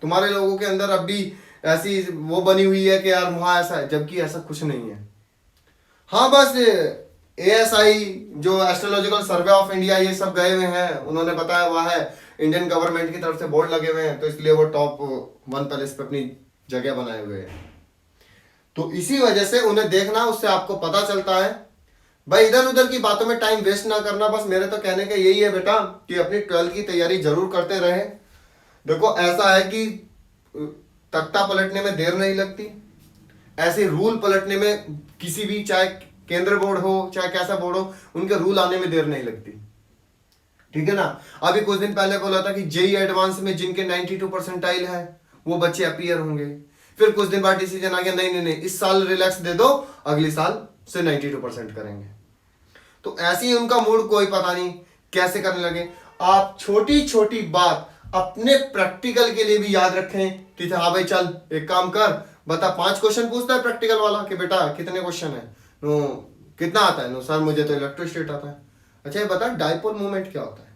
[SPEAKER 1] तुम्हारे लोगों के अंदर अब भी ऐसी वो बनी हुई है कि यार वहां ऐसा है, जबकि ऐसा कुछ नहीं है। हाँ, बस ASI जो एस्ट्रोलॉजिकल सर्वे ऑफ इंडिया, ये सब गए हुए हैं, उन्होंने बताया हुआ है इंडियन गवर्नमेंट की तरफ से बोर्ड लगे हुए हैं, तो इसलिए वो टॉप 1 पैलेस पे अपनी जगह बनाए हुए हैं। तो इसी वजह से उन्हें देखना, उससे आपको पता चलता है। भाई इधर उधर की बातों में टाइम वेस्ट ना करना। बस मेरे तो कहने का यही है बेटा कि अपनी 12th की तैयारी जरूर करते रहे। देखो ऐसा है कि तख्ता पलटने में देर नहीं लगती, ऐसे रूल पलटने में किसी भी, चाहे केंद्र बोर्ड हो चाहे कैसा बोर्ड हो, उनके रूल आने में देर नहीं लगती, ठीक है ना। अभी कुछ दिन पहले बोला था कि जेई एडवांस में जिनके 92 परसेंटाइल है वो बच्चे अपीयर होंगे, फिर कुछ दिन बाद डिसीजन आ गया नहीं नहीं नहीं, इस साल रिलैक्स दे दो, अगले साल से 92% करेंगे। तो ऐसे ही उनका मूड कोई पता नहीं कैसे करने लगे। आप छोटी छोटी बात अपने प्रैक्टिकल के लिए भी याद रखें कि हाँ भाई चल एक काम कर, बता 5 क्वेश्चन पूछता है प्रैक्टिकल वाला कि बेटा कितने क्वेश्चन है, नो कितना आता है, नो सर मुझे तो इलेक्ट्रोस्टैटिक आता है। अच्छा ये बता डाइपोल मूवमेंट क्या होता है,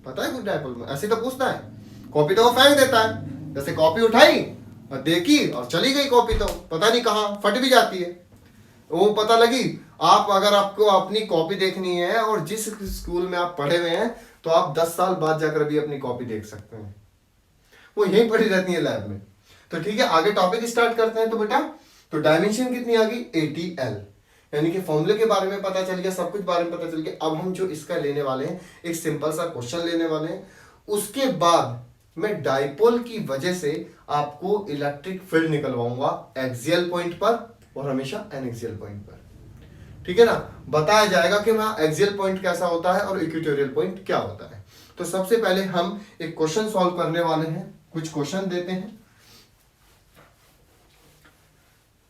[SPEAKER 1] पता है कुछ डाइपोल में, ऐसे तो पूछता है। कॉपी तो वो फेंक देता है, जैसे कॉपी उठाई और देखी और चली गई कॉपी, तो पता नहीं कहाँ फट भी जाती है, वो पता लगी। आप अगर आपको अपनी कॉपी देखनी है और जिस स्कूल में आप पढ़े हुए हैं, तो आप 10 साल बाद जाकर भी अपनी कॉपी देख सकते हैं, वो यहीं पड़ी रहती है लैब में। तो ठीक है, आगे टॉपिक स्टार्ट करते हैं। तो बेटा तो डायमेंशन कितनी आ गई, 80L, यानी कि फॉर्मूले के बारे में पता चल गया, सब कुछ बारे में पता चल गया। अब हम जो इसका लेने वाले हैं, एक सिंपल सा क्वेश्चन लेने वाले हैं, उसके बाद मैं डाइपोल की वजह से आपको इलेक्ट्रिक फील्ड निकलवाऊंगा एक्सियल पॉइंट पर और हमेशा एनएक्सियल पॉइंट पर, ठीक है ना। बताया जाएगा कि वहां एक्सियल पॉइंट कैसा होता है और इक्वेटोरियल पॉइंट क्या होता है। तो सबसे पहले हम एक क्वेश्चन सॉल्व करने वाले हैं, कुछ क्वेश्चन देते हैं।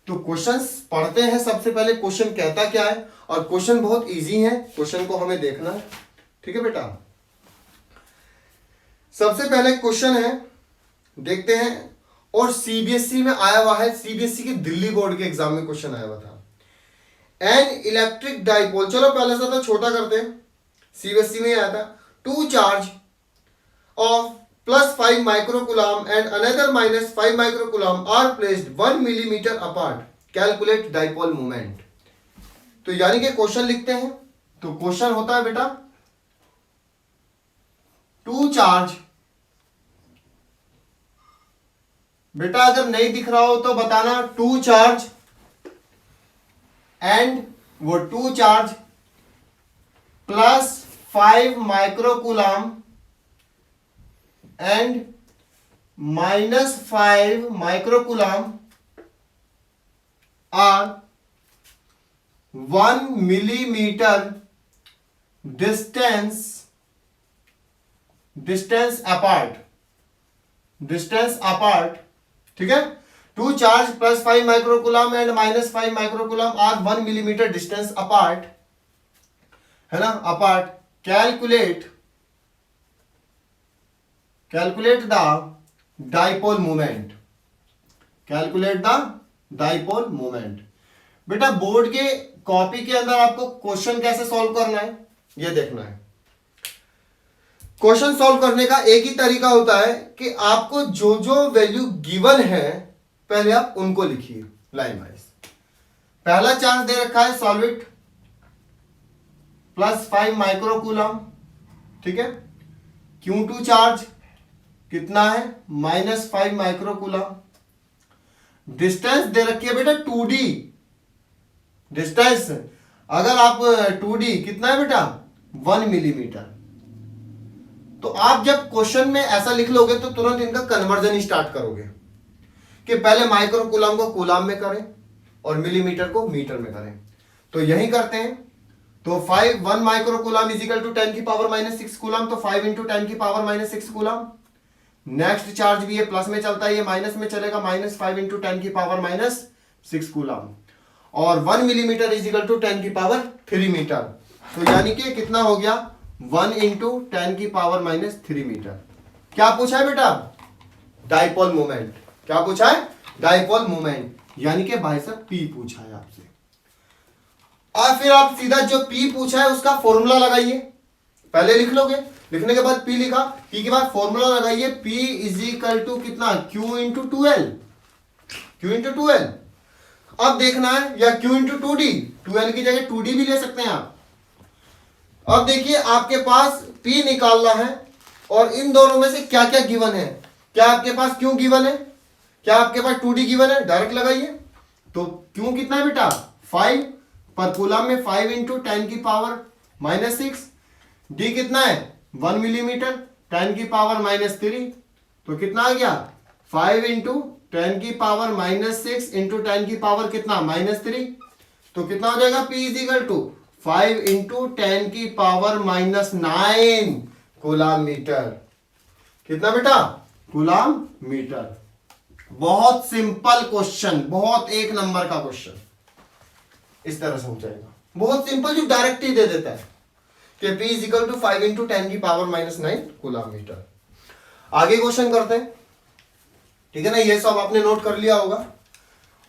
[SPEAKER 1] तो क्वेश्चंस पढ़ते हैं। सबसे पहले क्वेश्चन कहता क्या है, और क्वेश्चन बहुत इजी है, क्वेश्चन को हमें देखना है, ठीक है बेटा। सबसे पहले क्वेश्चन है, देखते हैं, और सीबीएसई में आया हुआ है, सीबीएसई के दिल्ली बोर्ड के एग्जाम में क्वेश्चन आया हुआ था। एन इलेक्ट्रिक डाइपोल, चलो पहले से तो छोटा करते हैं, सीबीएसई में आया था, 2 charge of +5 microcoulomb and another -5 microcoulomb are placed 1 millimetre apart, calculate dipole moment. तो यानी कि क्वेश्चन लिखते हैं, तो क्वेश्चन होता है बेटा टू चार्ज। बेटा अगर नहीं दिख रहा हो तो बताना, टू चार्ज एंड वो two charge plus 5 microcoulomb and -5 microcoulomb are 1 millimetre distance apart, ठीक है। Two charge plus 5 microcoulomb and -5 microcoulomb are 1 millimetre distance apart, है ना, apart. Calculate the dipole moment, calculate the dipole moment. बेटा board के copy के अंदर आपको question कैसे सॉल्व करना है ये देखना है। क्वेश्चन सॉल्व करने का एक ही तरीका होता है कि आपको जो जो वैल्यू गिवन है पहले आप उनको लिखिए लाइन वाइज। पहला चार्ज दे रखा है सॉल्वेट प्लस 5 माइक्रोकूलम, ठीक है। Q2 चार्ज कितना है -5 माइक्रोकूलम। डिस्टेंस दे रखी है बेटा 2D डिस्टेंस, अगर आप 2D कितना है बेटा 1 मिलीमीटर। तो आप जब क्वेश्चन में ऐसा लिख लोगे तो तुरंत इनका कन्वर्जन स्टार्ट करोगे कि पहले माइक्रोकूलम को कूलम में करें और मिलीमीटर को मीटर में करें। तो यही करते हैं। तो 1 माइक्रोकूलम इज इक्वल टू 10 की पावर -6 कूलम, तो 5 इंटू 10 की पावर -6 कूलम। नेक्स्ट चार्ज भी ये प्लस में चलता है, ये माइनस में चलेगा, -5 इंटू 10 की पावर -6 कूलम। और 1 मिलीमीटर इज इक्वल टू 10 की पावर 3 मीटर। तो यानी कि कितना हो गया 1 इंटू 10 की पावर -3 मीटर। क्या पूछा है बेटा डाइपोल मोमेंट। क्या पूछा है डाइपोल मोमेंट, यानी कि भाई साहब P पूछा है आपसे। और फिर आप सीधा जो P पूछा है उसका फॉर्मूला लगाइए। पहले लिख लोगे, लिखने के बाद P लिखा, P के बाद फॉर्मूला लगाइए। P इज इक्वल टू कितना Q into 2L, Q into 2L। अब देखना है या Q इंटू 2D, 2L की जगह 2D भी ले सकते हैं आप। अब देखिए आपके पास P निकालना है और इन दोनों में से क्या क्या गिवन है। क्या आपके पास Q गिवन है, क्या आपके पास 2D गिवन है, डायरेक्ट लगाइए। तो Q कितना है बेटा 5, पर कूलम में 5 इंटू 10 की पावर -6। D कितना है 1 मिलीमीटर 10 की पावर -3, तो कितना आ गया 5 इंटू 10 की पावर -6 इंटू 10 की पावर कितना -3। तो कितना हो जाएगा P is equal to 5 into 10 की पावर -9 कूलम मीटर। कितना बेटा कूलम मीटर। बहुत सिंपल क्वेश्चन, बहुत एक नंबर का क्वेश्चन इस तरह से हो जाएगा। बहुत सिंपल, जो डायरेक्ट ही दे देता है कि P is equal to 5 into 10 की पावर -9 कूलम मीटर। आगे क्वेश्चन करते हैं, ठीक है ना। ये सब आपने नोट कर लिया होगा।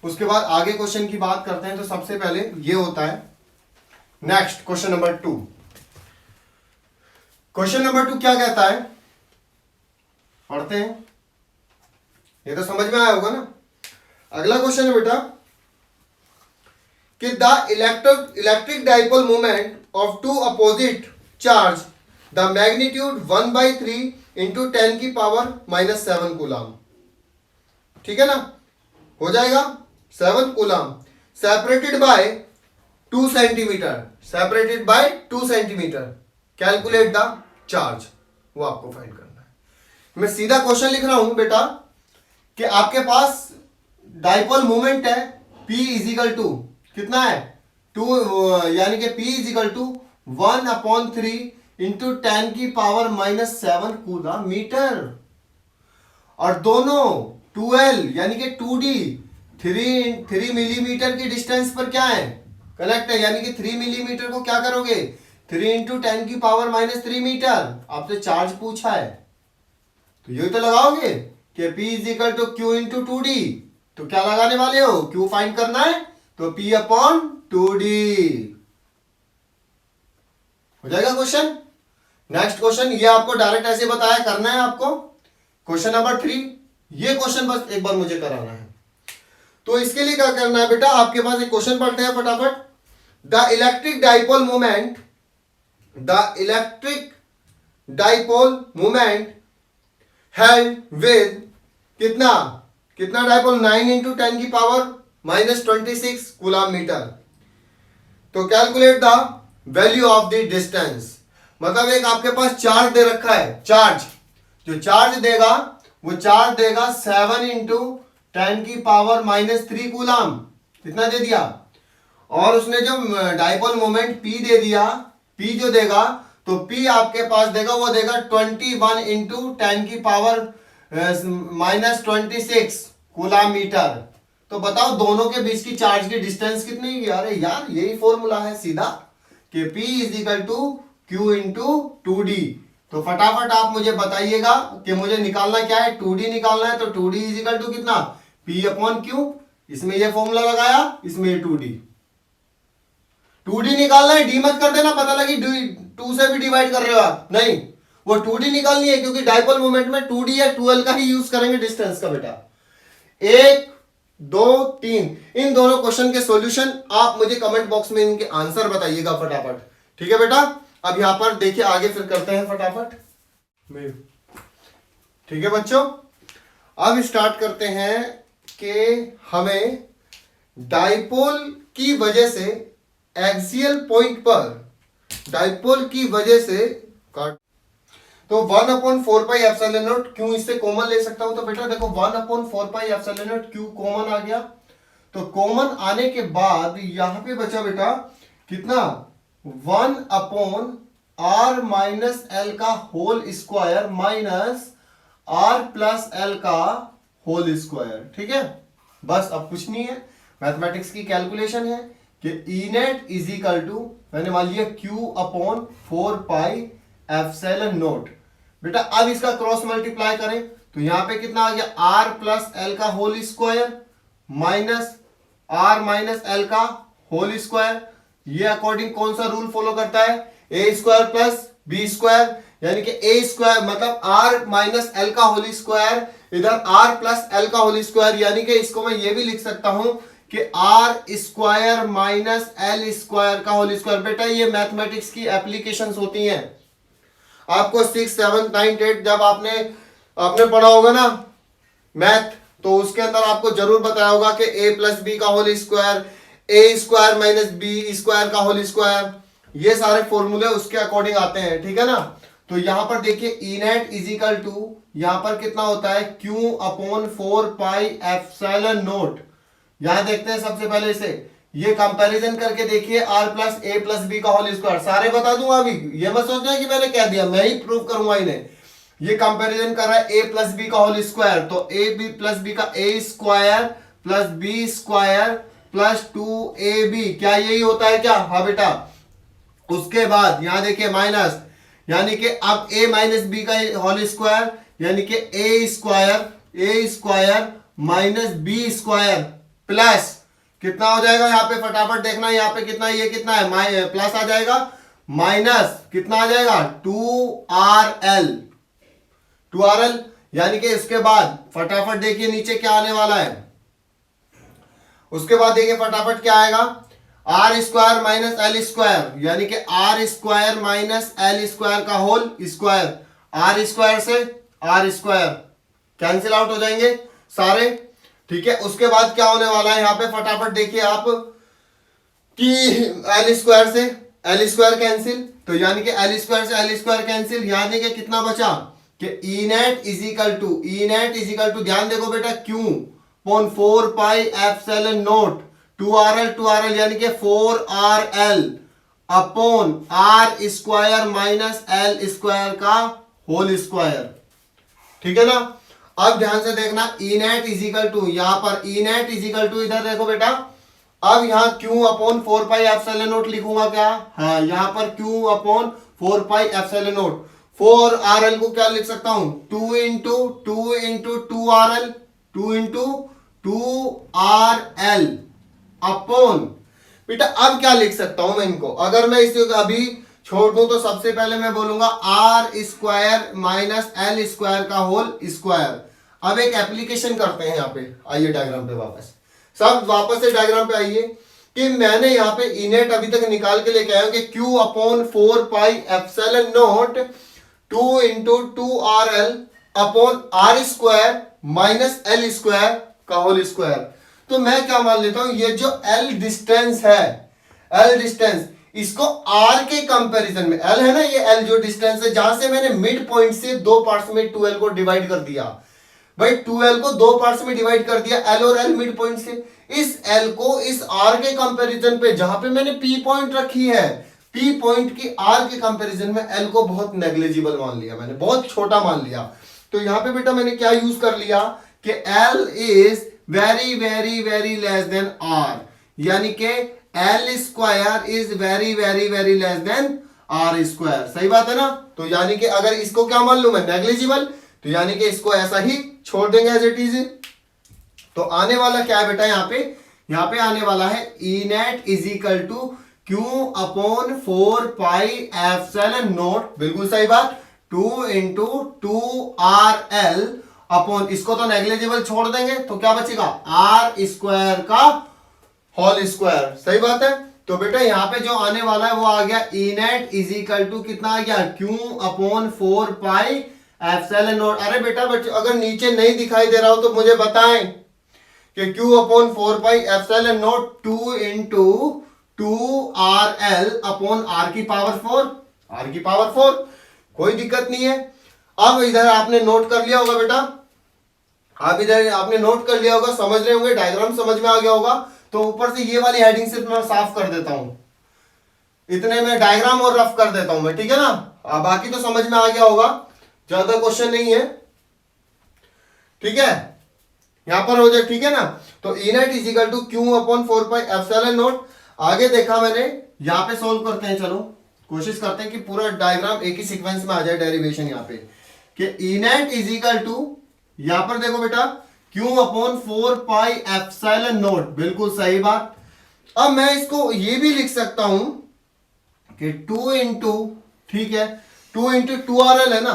[SPEAKER 1] उसके बाद आगे क्वेश्चन की बात करते हैं। तो सबसे पहले ये होता है next question number 2। Question number 2 क्या कहता है, पढ़ते हैं। ये तो समझ में आया होगा ना। अगला क्वेश्चन है बेटा कि the electric dipole moment of two opposite charge the magnitude 1/3 into 10 की पावर -7 कूलम, ठीक है ना, हो जाएगा 7 coulomb separated by 2 centimetre, separated by 2 centimetre. Calculate the charge, वो आपको फाइंड करना है। मैं सीधा क्वेश्चन लिख रहा हूं बेटा कि आपके पास डाइपोल मोमेंट है P इज इक्वल टू कितना है 2, यानी कि P is equal to 1/3 into 10 की पावर -7 कूलम मीटर। और दोनों 2L यानी कि 2D 3 मिलीमीटर की डिस्टेंस पर क्या है कनेक्ट है, यानी कि 3 मिलीमीटर को क्या करोगे 3 इंटू 10 की पावर -3 मीटर। आपसे चार्ज पूछा है तो यही तो लगाओगे कि P is equal to Q into 2D। तो क्या लगाने वाले हो, Q फाइंड करना है तो P अपॉन 2D हो जाएगा क्वेश्चन। नेक्स्ट क्वेश्चन, ये आपको डायरेक्ट ऐसे बताया करना है आपको। क्वेश्चन नंबर 3, ये क्वेश्चन बस एक बार मुझे कराना है। तो इसके लिए क्या करना है बेटा, आपके पास एक क्वेश्चन पढ़ते हैं फटाफट। The electric dipole moment the electric dipole moment held with कितना कितना डाइपोल 9 इंटू 10 की पावर -26 कूलम मीटर। तो calculate the value of the distance, मतलब एक आपके पास चार्ज दे रखा है, चार्ज जो चार्ज देगा वो चार्ज देगा 7 इंटू 10 की पावर -3 कूलम, कितना दे दिया, और उसने जो डाइपोल मोमेंट P दे दिया, P जो देगा तो P आपके पास देगा वो देगा 21 इंटू 10 की पावर -26 कूलम मीटर। तो बताओ दोनों के बीच की चार्ज की डिस्टेंस कितनी है? अरे यार यही फॉर्मूला है सीधा कि P is equal to Q into 2D। तो फटाफट आप मुझे बताइएगा कि मुझे निकालना क्या है, 2D निकालना है। तो 2D इज इक्वल टू कितना, P अपॉन Q, इसमें ये फॉर्मूला लगाया, इसमें ये 2D निकालना है, डी मत कर देना, पता लगी 2 से भी डिवाइड कर रहे हो आप, नहीं, वो 2D निकालनी है क्योंकि डाइपोल मोमेंट में 2D या 2L का ही यूज करेंगे डिस्टेंस का बेटा। 1 2 3 इन दोनों क्वेश्चन के सॉल्यूशन आप मुझे कमेंट बॉक्स में इनके आंसर बताइएगा फटाफट, ठीक है बेटा। अब यहां पर देखिए आगे फिर करते हैं फटाफट, ठीक है बच्चों। अब स्टार्ट करते हैं कि हमें डाइपोल की वजह से एक्सियल पॉइंट पर, डाइपोल की वजह से काट, तो 1/4πε0 क्यों इससे कॉमन ले सकता हूं, तो बेटा देखो 1/4πε0 क्यों कॉमन आ गया, तो कॉमन आने के बाद यहां पे बचा बेटा कितना 1/r माइनस एल का whole square minus r plus L का होल स्क्वायर, ठीक है। बस अब कुछ नहीं है, मैथमेटिक्स की कैलकुलेशन है कि E net is equal to मैंने मान लिया Q/4πε0। बेटा अब इसका क्रॉस मल्टीप्लाई करें तो यहां पे कितना आ गया r प्लस एल का whole square minus r minus L का होल स्क्वायर। ये अकॉर्डिंग कौन सा रूल फॉलो करता है, a square plus B square, यानी कि a स्क्वायर मतलब r माइनस एल का होल स्क्वायर, इधर r प्लस एल का होल स्क्वायर, यानी कि इसको मैं ये भी लिख सकता हूं कि r square minus L square का होल स्क्वायर। बेटा ये मैथमेटिक्स की एप्लीकेशंस होती हैं, आपको 6 7 9 8 जब आपने पढ़ा होगा ना मैथ, तो उसके अंदर आपको जरूर बताया होगा कि a प्लस बी का whole square, a square minus B square का होल स्क्वायर, ये सारे फॉर्मूले उसके अकॉर्डिंग आते हैं, ठीक है ना। तो यहां पर देखिए ई नेट इज इक्वल टू यहां पर कितना होता है Q/4πε0। यहां देखते हैं सबसे पहले इसे, ये कंपैरिजन करके देखिए r प्लस ए प्लस बी का होल स्क्वायर, सारे बता दूंगा अभी, ये मत सोचना कि मैंने कह दिया, मैं ही प्रूव करूंगा इन्हें। ये कंपैरिजन कर रहा है a प्लस बी का होल स्क्वायर, तो a बी प्लस बी का a square plus B square plus 2ab, क्या यही होता है क्या, हाँ बेटा। उसके बाद यहां देखिए माइनस, यानी कि अब a माइनस बी का होल स्क्वायर यानी कि a square minus B square plus कितना हो जाएगा, यहां पे फटाफट देखना, यहां पे कितना, ये कितना है प्लस आ जाएगा, माइनस कितना आ जाएगा 2rl, यानी कि उसके बाद फटाफट देखिए नीचे क्या आने वाला है, उसके बाद देखिए फटाफट क्या आएगा, r square minus L square, यानी कि r square minus L square का होल स्क्वायर, r स्क्वायर से r स्क्वायर कैंसिल आउट हो जाएंगे सारे, ठीक है। उसके बाद क्या होने वाला है, यहां पे फटाफट देखिए आप कि एल स्क्वायर से एल स्क्वायर कैंसिल, तो यानी कि एल स्क्वायर से एल स्क्वायर कैंसिल, यानी कि कितना बचा कि E net is equal to ध्यान देखो बेटा Q/4πε0 2rl यानी कि 4rl upon r square minus L square का होल स्क्वायर, ठीक है ना। अब ध्यान से देखना ई नेट इज इक्वल टू, यहां पर E net is equal to, इधर देखो बेटा, अब यहां Q/4πε0 लिखूंगा क्या, हाँ यहां पर Q/4πε0, 4rl को क्या लिख सकता हूं 2 इंटू 2rl अपॉन, बेटा अब क्या लिख सकता हूं मैं इनको, अगर मैं इसे अभी छोड़ दूं तो सबसे पहले मैं बोलूंगा r square minus L square का होल स्क्वायर। अब एक एप्लीकेशन करते हैं, यहां पे आइए डायग्राम पे वापस, सब वापस से डायग्राम पे आइए। कि मैंने यहाँ पे इनेट अभी तक निकाल के लेके आया हूं कि Q upon 4 pi epsilon naught 2 into 2RL upon R square minus L square का होल स्क्वायर। तो मैं क्या मान लेता हूं, ये जो L डिस्टेंस है, L डिस्टेंस, इसको R के कंपैरिजन में, L है ना ये L जो डिस्टेंस है, जहां से मैंने मिड पॉइंट से दो पार्ट्स में 2L को डिवाइड कर दिया भाई, 2L को दो पार्ट्स में डिवाइड कर दिया, L और L मिड पॉइंट से, इस L को इस R के कंपैरिजन पे जहां पे मैंने P पॉइंट रखी है, P पॉइंट की R के कंपैरिजन में L को बहुत नेग्लिजिबल मान लिया मैंने, बहुत छोटा मान लिया। तो यहां पे बेटा मैंने क्या यूज कर लिया कि L is very very very less than R, यानी कि L square is very very very less than R square. सही बात है ना। तो यानी कि अगर इसको क्या मान लूं मैं, नेग्लिजिबल, तो यानी कि इसको ऐसा ही छोड़ देंगे एज इट इज। तो आने वाला क्या है बेटा, यहां पे आने वाला है E net is equal to Q upon 4 pi epsilon naught, बिल्कुल सही बात, 2 इंटू 2RL अपॉन, इसको तो नेग्लिजिबल छोड़ देंगे तो क्या बचेगा, R स्क्वायर का होल स्क्वायर। सही बात है। तो बेटा यहां पे जो आने वाला है वो आ गया E net is equal to कितना आ गया, Q upon 4 pi epsilon not. अरे बेटा अगर नीचे नहीं दिखाई दे रहा हो तो मुझे बताएं कि Q upon 4 pi epsilon naught 2 into 2RL upon R की पावर 4, R की पावर 4, कोई दिक्कत नहीं है। अब इधर आपने नोट कर लिया होगा बेटा, आप इधर आपने नोट कर लिया होगा, समझ रहे होंगे, डायग्राम समझ में आ गया होगा। तो ऊपर से ये वाली हेडिंग सिर्फ मैं साफ कर देता हूं, इतने में डायग्राम और रफ कर देता हूं मैं, ठीक है ना। बाकी तो समझ में आ गया होगा, ज्यादा क्वेश्चन नहीं है, ठीक है, यहां पर हो जाए, ठीक है ना। तो E net is equal to Q upon 4 pi epsilon naught. आगे देखा मैंने, यहां पे सोल्व करते हैं, चलो कोशिश करते हैं कि पूरा डायग्राम एक ही सीक्वेंस में आ जाए, डेरिवेशन यहां पे कि E net is equal to, यहां पर देखो बेटा Q upon 4 pi epsilon naught, बिल्कुल सही बात। अब मैं इसको ये भी लिख सकता हूं कि 2 इंटू, ठीक है, 2 इंटू 2RL है ना,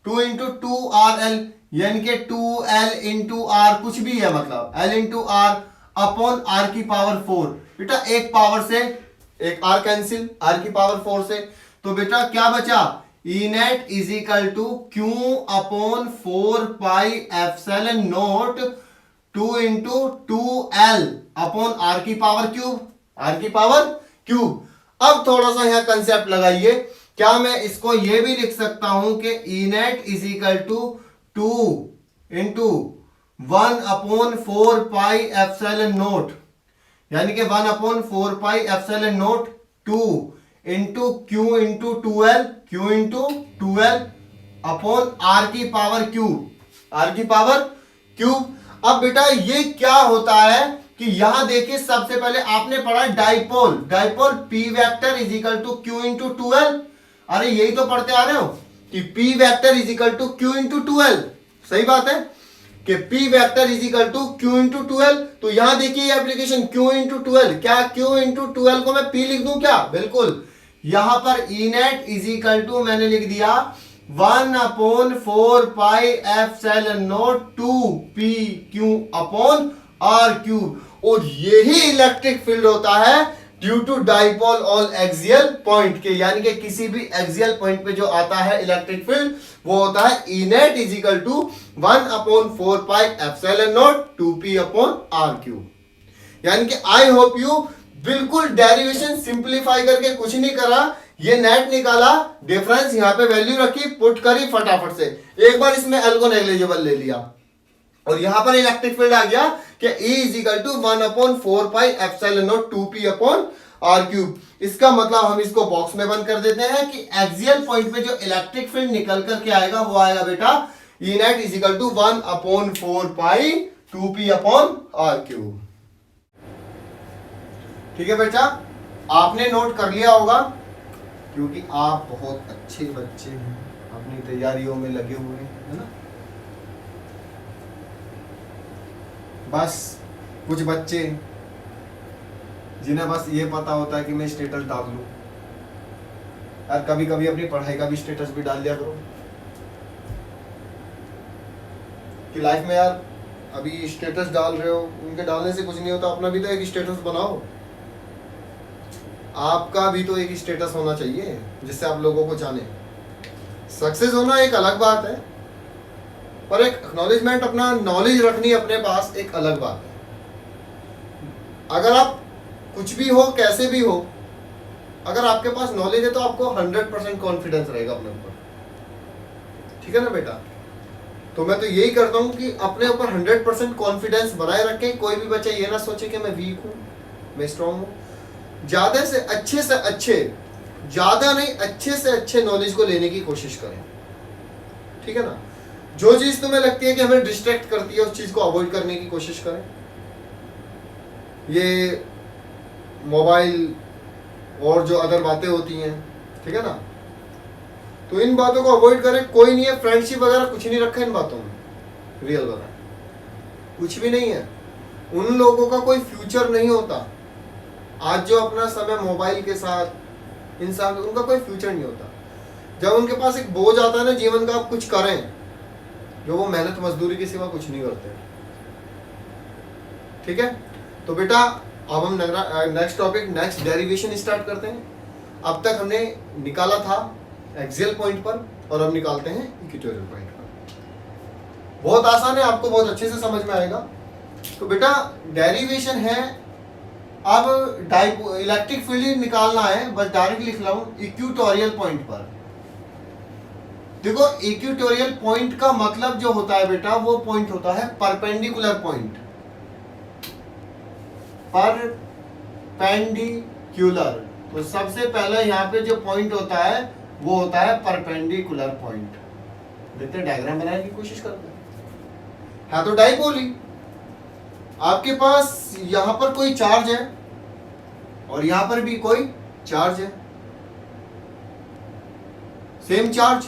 [SPEAKER 1] 2 इंटू 2RL यानी कि 2L इंटू R, कुछ भी है मतलब L into R upon R की पावर 4। बेटा एक पावर से एक R कैंसिल, R की पावर 4 से, तो बेटा क्या बचा, E net is equal to Q upon 4 pi epsilon naught 2 into 2L upon R की पावर क्यूब, R की पावर क्यूब। अब थोड़ा सा यहां कंसेप्ट लगाइए, क्या मैं इसको यह भी लिख सकता हूं कि E net is equal to 2 into 1 upon 4 pi epsilon naught, यानी कि 1 upon 4 pi epsilon naught 2 into Q into 2L, Q into 2L upon R की पावर क्यूब, R की पावर क्यूब। अब बेटा ये क्या होता है कि यहां देखिए, सबसे पहले आपने पढ़ा dipole, dipole P vector is equal to Q into 2L। अरे यही तो पढ़ते आ रहे हो कि P vector is equal to Q into 2L। सही बात है कि P vector is equal to Q into 2L। तो यहां देखिए एप्लीकेशन Q इंटू 2L, क्या Q इंटू 2L को मैं P लिख दूं क्या, बिल्कुल। यहां पर E net is equal to मैंने लिख दिया 1 upon 4 pi epsilon naught 2 P Q upon R cube. और यही इलेक्ट्रिक फील्ड होता है due to dipole on axial point के, यानी कि किसी भी एक्सियल पॉइंट पे जो आता है इलेक्ट्रिक फील्ड वो होता है E net is equal to 1 upon 4 pi epsilon naught 2P upon R cube. यानी कि आई होप यू बिल्कुल डेरिवेशन सिंप्लीफाई करके कुछ नहीं करा, ये नेट निकाला, डिफरेंस यहां पे वैल्यू रखी, पुट करी फटाफट से, एक बार इसमें L को नेग्लिजिबल ले लिया और यहां पर इलेक्ट्रिक फील्ड आ गया कि E is equal to 1 upon 4 pi epsilon naught 2P upon R cube. इसका मतलब हम इसको बॉक्स में बंद कर देते हैं कि एक्सियल पॉइंट पे जो इलेक्ट्रिक फील्ड निकल करके आएगा वो आएगा बेटा E net is equal to 1 upon 4 pi 2P upon R cube. ठीक है बेटा, आपने नोट कर लिया होगा क्योंकि आप बहुत अच्छे बच्चे हैं, अपनी तैयारियों में लगे हुए हैं, है ना। बस कुछ बच्चे जिन्हें बस ये पता होता है कि मैं स्टेटस डाल लूं, यार कभी कभी अपनी पढ़ाई का भी स्टेटस भी डाल दिया करो कि लाइफ में यार अभी स्टेटस डाल रहे हो, उनके डालने से कुछ नहीं होता, अपना भी तो एक स्टेटस बनाओ, आपका भी तो एक स्टेटस होना चाहिए जिससे आप लोगों को जाने। सक्सेस होना एक अलग बात है, पर एक एक्नॉलेजमेंट, अपना नॉलेज रखनी अपने पास एक अलग बात है। अगर आप कुछ भी हो, कैसे भी हो, अगर आपके पास नॉलेज है तो आपको 100% कॉन्फिडेंस रहेगा अपने ऊपर, ठीक है ना बेटा। तो मैं तो यही करता हूँ कि अपने ऊपर 100% कॉन्फिडेंस बनाए रखें। कोई भी बच्चा ये ना सोचे कि मैं वीक हूँ, मैं स्ट्रांग हूँ। ज्यादा से अच्छे, ज्यादा नहीं, अच्छे से अच्छे नॉलेज को लेने की कोशिश करें, ठीक है ना। जो चीज तुम्हें लगती है कि हमें डिस्ट्रैक्ट करती है, उस चीज को अवॉइड करने की कोशिश करें। ये मोबाइल और जो अदर बातें होती हैं, ठीक है ना, तो इन बातों को अवॉइड करें। कोई नहीं है, फ्रेंडशिप वगैरह कुछ नहीं रखा इन बातों में, रियल बता, कुछ भी नहीं है। उन लोगों का कोई फ्यूचर नहीं होता। आज जो अपना समय मोबाइल के साथ इंसान, उनका कोई फ्यूचर नहीं होता। जब उनके पास एक बोझ आता है ना जीवन का, आप कुछ करें, जो वो मेहनत मजदूरी के सिवा कुछ नहीं करते, ठीक है। तो बेटा अब हम next topic, next derivation start करते हैं। अब तक हमने निकाला था एक्सियल पॉइंट पर, और अब निकालते हैं इक्वेटोरियल पॉइंट पर। बहुत आसान है, आपको बहुत अच्छे से समझ में आएगा। तो बेटा डेरिवेशन है, अब इलेक्ट्रिक फील्ड निकालना है, बस डायरेक्ट लिख रहा हूं इक्वेटोरियल पॉइंट पर। देखो इक्वेटोरियल पॉइंट का मतलब जो होता है बेटा, वो पॉइंट होता है परपेंडिकुलर पॉइंट। परपेंडिकुलर, तो सबसे पहले यहाँ पे जो पॉइंट होता है वो होता है परपेंडिकुलर पॉइंट। देखते हैं, डायग्राम बनाने की कोशिश करते हैं। हाँ तो डाइपोली, आपके पास यहां पर कोई चार्ज है और यहां पर भी कोई चार्ज है, सेम चार्ज,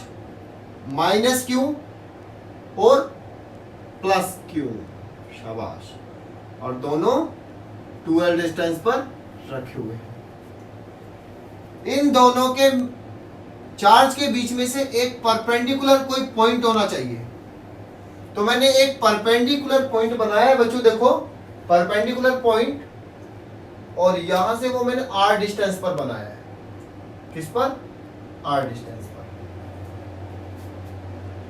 [SPEAKER 1] माइनस क्यू और प्लस क्यू, शाबाश, और दोनों 2l डिस्टेंस पर रखे हुए हैं। इन दोनों के चार्ज के बीच में से एक परपेंडिकुलर कोई पॉइंट होना चाहिए। तो मैंने एक परपेंडिकुलर पॉइंट बनाया है बच्चों, देखो परपेंडिकुलर पॉइंट, और यहां से वो मैंने r डिस्टेंस पर बनाया है। किस पर? r डिस्टेंस पर।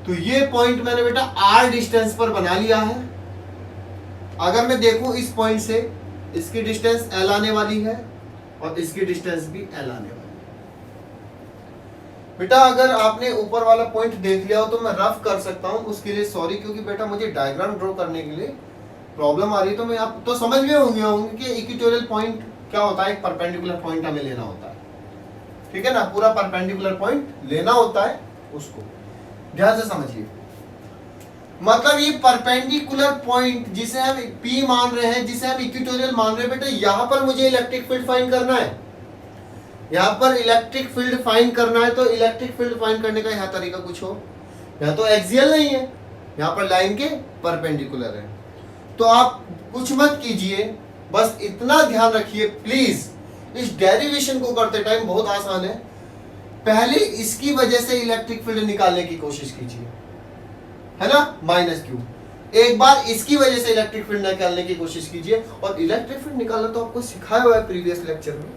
[SPEAKER 1] तो ये पॉइंट मैंने बेटा r डिस्टेंस पर बना लिया है। अगर मैं देखूं इस पॉइंट से, इसकी डिस्टेंस l आने वाली है और इसकी डिस्टेंस भी l आने वाली है। बेटा अगर आपने ऊपर वाला पॉइंट देख लिया हो तो मैं रफ कर सकता हूं, उसके लिए सॉरी, क्योंकि बेटा मुझे डायग्राम ड्रॉ करने के लिए प्रॉब्लम आ रही है। तो मैं आप तो समझ में होंगे कि इक्वेटोरियल पॉइंट क्या होता है। एक परपेंडिकुलर पॉइंट हमें लेना होता है, ठीक है ना, पूरा परपेंडिकुलर पॉइंट लेना होता है, उसको ध्यान से समझिए। मतलब ये परपेंडिकुलर पॉइंट जिसे हम P मान रहे हैं, जिसे हम इक्वेटोरियल मान रहे हैं, बेटा यहां पर मुझे इलेक्ट्रिक फील्ड फाइंड करना है। यहां पर इलेक्ट्रिक फील्ड फाइंड करना है, तो इलेक्ट्रिक फील्ड फाइंड करने का यहां तरीका कुछ हो, यहां तो एक्सियल नहीं है, यहां पर लाइन के परपेंडिकुलर है। तो आप कुछ मत कीजिए, बस इतना ध्यान रखिए प्लीज, इस डेरिवेशन को करते टाइम बहुत आसान है। पहले इसकी वजह से इलेक्ट्रिक फील्ड निकालने की कोशिश कीजिए, है ना, माइनस क्यू। एक बार इसकी वजह से इलेक्ट्रिक फील्ड निकालने की कोशिश कीजिए, और इलेक्ट्रिक फील्ड निकालना तो आपको सिखाया हुआ है प्रीवियस लेक्चर में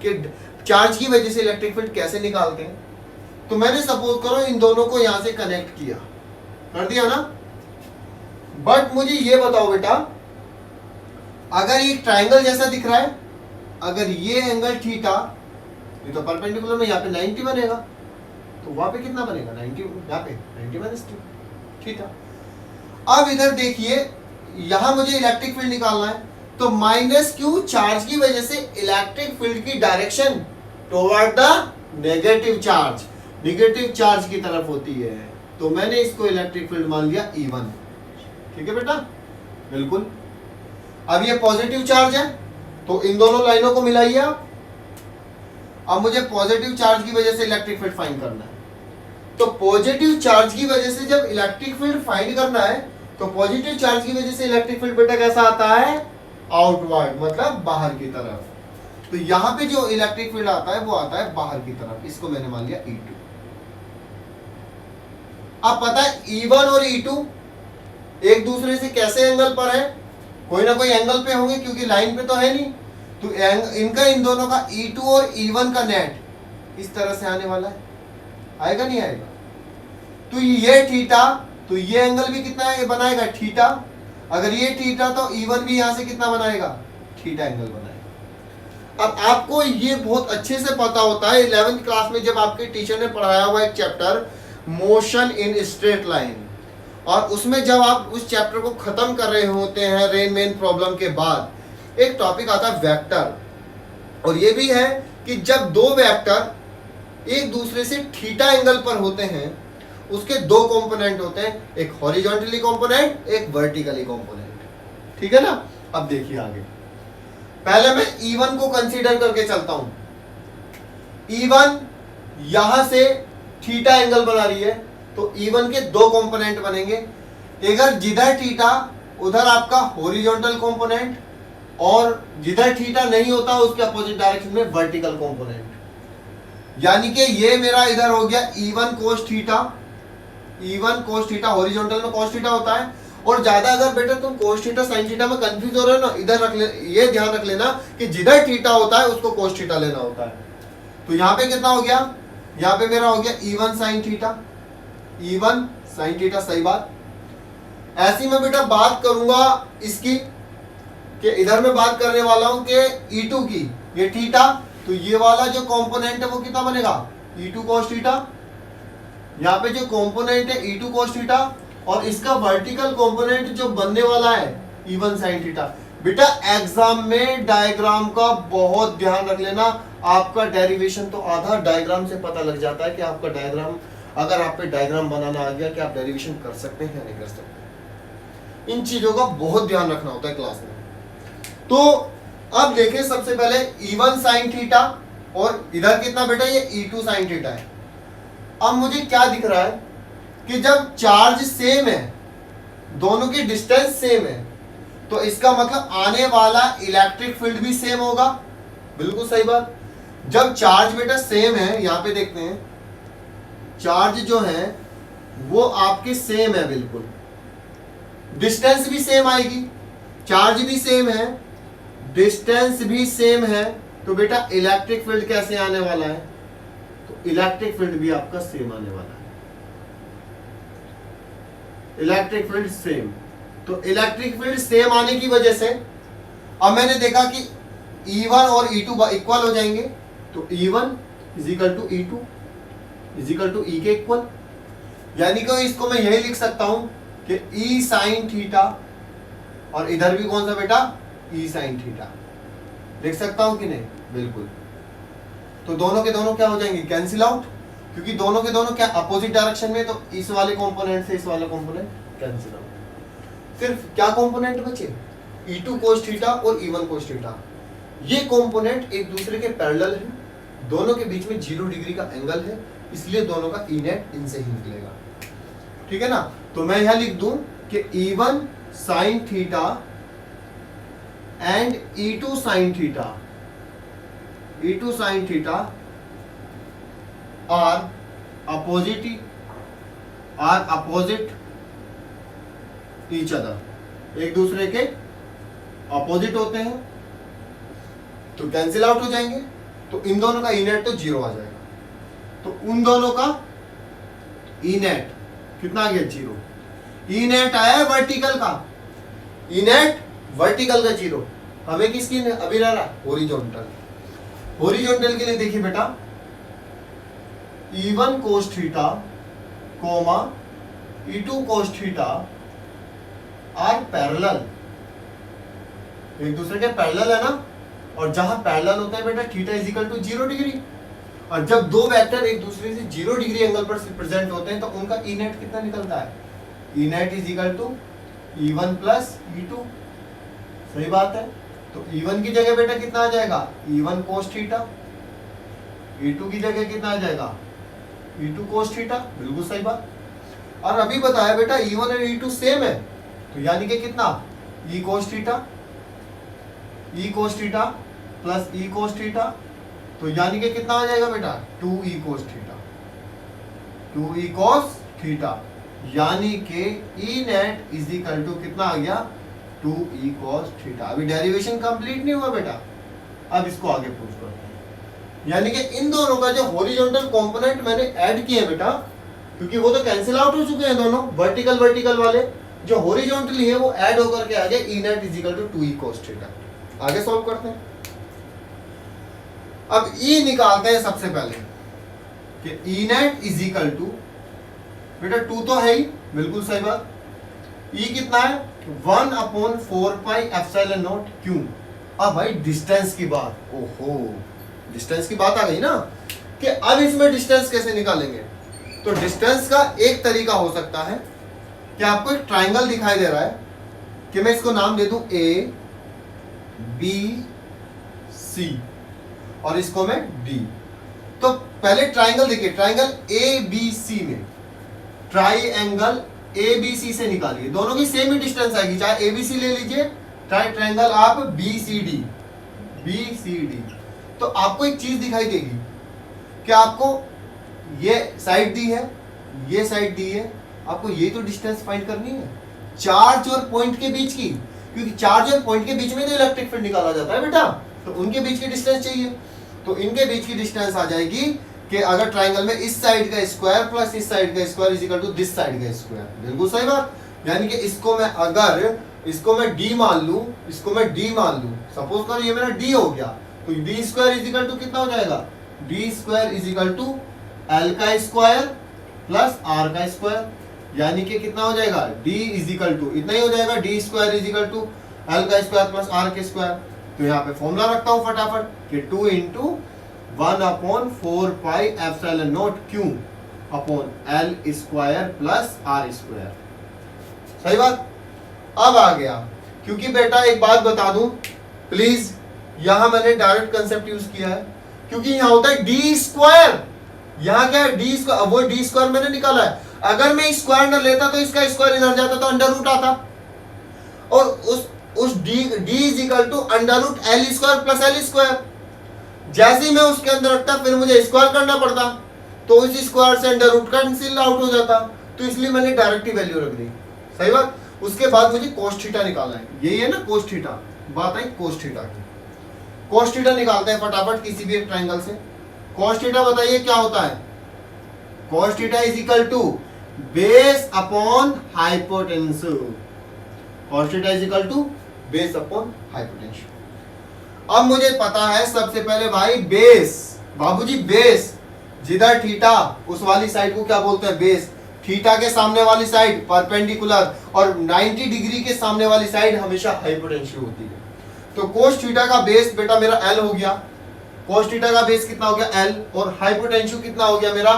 [SPEAKER 1] कि चार्ज की वजह से इलेक्ट्रिक फील्ड कैसे निकालते हैं। तो मैंने सपोज करो इन दोनों को यहां से कनेक्ट किया, कर दिया ना। बट मुझे ये बताओ बेटा, अगर ये ट्राइंगल जैसा दिख रहा है, अगर ये एंगल थीटा, ये तो परपेंडिकुलर में यहाँ पे 90 बनेगा, तो वहां पे कितना बनेगा 90, यहाँ पे 90 - थीटा। अब इधर देखिए, यहां मुझे इलेक्ट्रिक फील्ड निकालना है, तो माइनस क्यू चार्ज की वजह से इलेक्ट्रिक फील्ड की direction toward the negative charge, negative charge की तरफ होती है। तो मैंने इसको इलेक्ट्रिक फील्ड मान लिया E1, ठीक है बेटा, बिल्कुल। अब ये पॉजिटिव चार्ज है, तो इन दोनों लाइनों को मिलाइए आप। अब मुझे पॉजिटिव चार्ज की वजह से इलेक्ट्रिक फील्ड फाइंड करना है। तो पॉजिटिव चार्ज की वजह से जब इलेक्ट्रिक फील्ड फाइंड करना है, तो पॉजिटिव चार्ज की वजह से इलेक्ट्रिक फील्ड बेटा कैसा आता है, आउटवर्ड, मतलब बाहर की तरफ। तो यहां पे जो इलेक्ट्रिक फील्ड आता है वो आता है बाहर की तरफ, इसको मैंने मान लिया E2। अब पता है E1 और E2 एक दूसरे से कैसे एंगल पर है, कोई ना कोई एंगल पे होंगे, क्योंकि लाइन पे तो है नहीं। तो इनका इन दोनों का E2 और E1 का नेट इस तरह से आने वाला है, आएगा नहीं आएगा? तो ये थीटा, तो ये एंगल भी कितना है बनाएगा? थीटा। अगर ये थीटा तो E1 भी यहां से कितना बनाएगा? थीटा एंगल बनाएगा। अब आपको ये बहुत अच्छे से पता होता है 11th क्लास में जब आपके टीचर ने पढ़ाया हुआ एक chapter motion in straight line, और उसमें जब आप उस चैप्टर को खत्म कर रहे होते हैं रेनमेन प्रॉब्लम के बाद, एक टॉपिक आता है वेक्टर, और ये भी है कि जब दो वेक्टर एक दूसरे से थीटा एंगल पर होते हैं, उसके दो कंपोनेंट होते हैं, एक हॉरिजॉन्टली कंपोनेंट, एक वर्टिकली कंपोनेंट। ठीक है ना? अब देखिए आगे, पहले मैं E1 को कंसीडर करके चलता हूं। E1 यहां से थीटा एंगल बना रही है, तो E1 के दो कंपोनेंट बनेंगे, अगर जिधर थीटा उधर आपका हॉरिजॉन्टल कंपोनेंट, और जिधर थीटा नहीं होता उसके अपोजिट डायरेक्शन में वर्टिकल कंपोनेंट। यानी कि ये मेरा इधर हो गया E1 cos theta, E1 cos theta, horizontal में cos थीटा होता है। और ज्यादा अगर बेटा तुम cos थीटा sin थीटा में कंफ्यूज हो रहे हो ना, इधर रख ले, ये ध्यान रख लेना कि जिधर थीटा होता है उसको cos थीटा लेना होता है। तो यहां पे कितना हो गया? यहां पे मेरा हो गया E1 sin theta, E1 sin theta, सही बात। ऐसी मैं बेटा बात करूंगा इसकी, कि इधर मैं बात करने वाला हूं कि E2 की, ये थीटा, तो ये वाला जो कंपोनेंट है वो कितना बनेगा? E2 cos theta. यहाँ पे जो कंपोनेंट है E2 cos थीटा, और इसका वर्टिकल कंपोनेंट जो बनने वाला है E1 sin थीटा। बेटा एग्जाम में डायग्राम का बहुत ध्यान रख लेना, आपका डेरिवेशन तो आधा डायग्राम से पता लग जाता है कि आपका डायग्राम, अगर आप पे डायग्राम बनाना आ गया कि आप डेरिवेशन कर सकते हैं या नहीं कर सकते। इन चीजों का बहुत ध्यान रखना होता है क्लास में। तो अब देखें, सबसे पहले E1 sin थीटा, और इधर कितना बेटा? ये E2 sin थीटा है। अब मुझे क्या दिख रहा है कि जब चार्ज सेम है, दोनों की डिस्टेंस सेम है, तो इसका मतलब आने वाला इलेक्ट्रिक फील्ड भी सेम होगा। बिल्कुल सही बात। जब चार्ज बेटा सेम है, यहां पे देखते हैं, चार्ज जो है वो आपके सेम है, बिल्कुल डिस्टेंस भी सेम आएगी, चार्ज भी सेम है, डिस्टेंस भी सेम है, तो बेटा इलेक्ट्रिक फील्ड कैसे आने वाला है? तो इलेक्ट्रिक फील्ड भी आपका सेम आने वाला है, इलेक्ट्रिक फील्ड सेम। तो इलेक्ट्रिक फील्ड सेम आने की वजह से अब मैंने देखा कि E1 और E2 इक्वल हो जाएंगे, तो E1 is equal to E2 is equal to E के इक्वल। यानी कि इसको मैं यही लिख सकता हूं कि E sin थीटा, और इधर भी कौन सा बेटा? E sin थीटा लिख सकता हूं कि नहीं? बिल्कुल। तो दोनों के दोनों क्या हो जाएंगे? कैंसिल आउट, क्योंकि दोनों के दोनों क्या अपोजिट डायरेक्शन में, तो इस वाले कंपोनेंट से इस वाला कंपोनेंट कैंसिल आउट। सिर्फ क्या कंपोनेंट बचे? E2 cos थीटा और E1 cos थीटा। ये कंपोनेंट एक दूसरे के पैरेलल हैं, दोनों के बीच में 0 डिग्री का एंगल है, इसलिए दोनों का E नेट इनसे ही निकलेगा। ठीक है ना? तो मैं यहां लिख दूं कि E1 sin theta and E2 sin theta, E2 sin theta are opposite each other, एक दूसरे के अपोजिट होते हैं, तो कैंसिल आउट हो जाएंगे। तो इन दोनों का ई नेट तो 0 आ जाएगा, तो उन दोनों का ई नेट कितना आ गया? 0। ई नेट आया है वर्टिकल का, ई नेट वर्टिकल का 0। हमें किसकी अभी रह रहा? हॉरिजॉन्टल। हॉरिजॉन्टल के लिए देखिए बेटा, E1 cos theta comma E2 cos theta are parallel, एक दूसरे के पैरेलल है ना, और जहां पैरेलल होता है बेटा theta is equal to 0 degree, और जब दो वेक्टर एक दूसरे से 0 डिग्री एंगल पर प्रेजेंट होते हैं तो उनका ई नेट कितना निकलता है? E net is equal to E1 plus E2। सही बात है। तो E1 की जगह बेटा कितना आ जाएगा? E1 cos theta. E2 की जगह कितना आ जाएगा? E2 cos theta. बिल्कुल सही बात। और अभी बताया बेटा E1 और E2 सेम है, तो यानी कि कितना? E cos theta, E cos theta plus E cos theta, तो यानी कि कितना आ जाएगा बेटा? 2E cos theta, 2E cos theta, यानी कि E net is equal to कितना आ गया? 2E cos theta. अभी डेरिवेशन कंप्लीट नहीं हुआ बेटा, अब इसको आगे पूछ करते हैं, यानी कि इन दोनों का जो हॉरिजॉन्टल कंपोनेंट मैंने ऐड किए बेटा, क्योंकि वो तो कैंसिल आउट हो चुके हैं दोनों वर्टिकल वर्टिकल वाले, जो हॉरिजॉन्टली है वो ऐड होकर के आ गया E net is equal to 2e cos theta. आगे सॉल्व करते हैं। अब ई निकालते हैं सबसे पहले कि E net is equal to, बेटा 2 तो है ही, बिल्कुल सही बात। ई कितना है 1/4 पाई एप्सिलॉन नॉट क्यू। अब भाई डिस्टेंस की बात, ओहो डिस्टेंस की बात आ गई ना, कि अब इसमें डिस्टेंस कैसे निकालेंगे। तो डिस्टेंस का एक तरीका हो सकता है कि आपको एक ट्राइंगल दिखाई दे रहा है, कि मैं इसको नाम दे दूं ए बी सी और इसको मैं डी। तो पहले ट्राइंगल देखिए, ट्राइंगल ए बी सी में ट्राइंगल ए बी सी से निकालिए, दोनों की सेम ही डिस्टेंस आएगी, चाहे ए बी सी ले लीजिए, चाहे ट्राइंगल आप बी सी डी। तो आपको एक चीज दिखाई देगी कि आपको ये साइड दी है, ये साइड दी है, आपको ये तो डिस्टेंस फाइंड करनी है चार्ज और पॉइंट के बीच की, क्योंकि चार्ज और पॉइंट के बीच में तो इलेक्ट्रिक फील्ड निकाला जाता है बेटा, तो उनके बीच की डिस्टेंस चाहिए। तो इनके बीच की डिस्टेंस आ जाएगी कि अगर ट्राइंगल में इस साइड का स्क्वायर प्लस इस साइड का square is equal to this side का स्क्वायर, बिल्कुल सही बात। यानी कि इसको मैं अगर इसको मैं d मान लूं, इसको मैं d मान लूं, सपोज करो ये मेरा d हो गया, तो d square is equal to कितना हो जाएगा, d square is equal to l का स्क्वायर प्लस r का स्क्वायर, यानी कि कितना हो जाएगा d इज इक्वल टू इतना ही हो जाएगा, d square is equal to l का स्क्वायर प्लस r के स्क्वायर। तो यहाँ पे फॉर्मूला रखता हूँ फटाफट कि 2 into 1/4 pi epsilon naught Q upon l square plus r square. सही बात। अब आ गया, क्योंकि बेटा एक बात बता दूं प्लीज, यहां मैंने डायरेक्ट कंसेप्ट यूज किया है, क्योंकि यहां होता है डी स्क्वायर, यहां क्या है डी स्क्वायर, वो डी स्क्वायर मैंने निकाला है, अगर मैं स्क्वायर न लेता तो इसका स्क्वायर इधर जाता तो अंडर रूट आता, और उस D is equal to under root L square plus L square, जैसे ही मैं उसके अंदर रखता फिर मुझे स्क्वायर करना पड़ता, तो उस स्क्वायर से अंडर रूट कैंसिल आउट हो जाता, तो इसलिए मैंने डायरेक्ट ही वैल्यू रख दी। सही बात। उसके बाद मुझे कोस थीटा निकालना है, यही है ना कोस थीटा, बात आई कोस थीटा की। कोस थीटा निकालते हैं फटाफट किसी भी एक ट्रायंगल से। कोस थीटा बताइए क्या होता है, cos theta is equal to base upon hypotenuse, cos theta is equal to base upon hypotenuse. अब मुझे पता है सबसे पहले भाई बेस, बाबूजी बेस, जिधर थीटा उस वाली साइड को क्या बोलते हैं बेस, थीटा के सामने वाली साइड परपेंडिकुलर और 90 डिग्री के सामने वाली साइड हमेशा हाइपोटेन्यूज होती है। तो कोस थीटा का बेस बेटा मेरा एल हो गया, कोस थीटा का बेस कितना हो गया एल, और हाइपोटेन्यूज कितना हो गया मेरा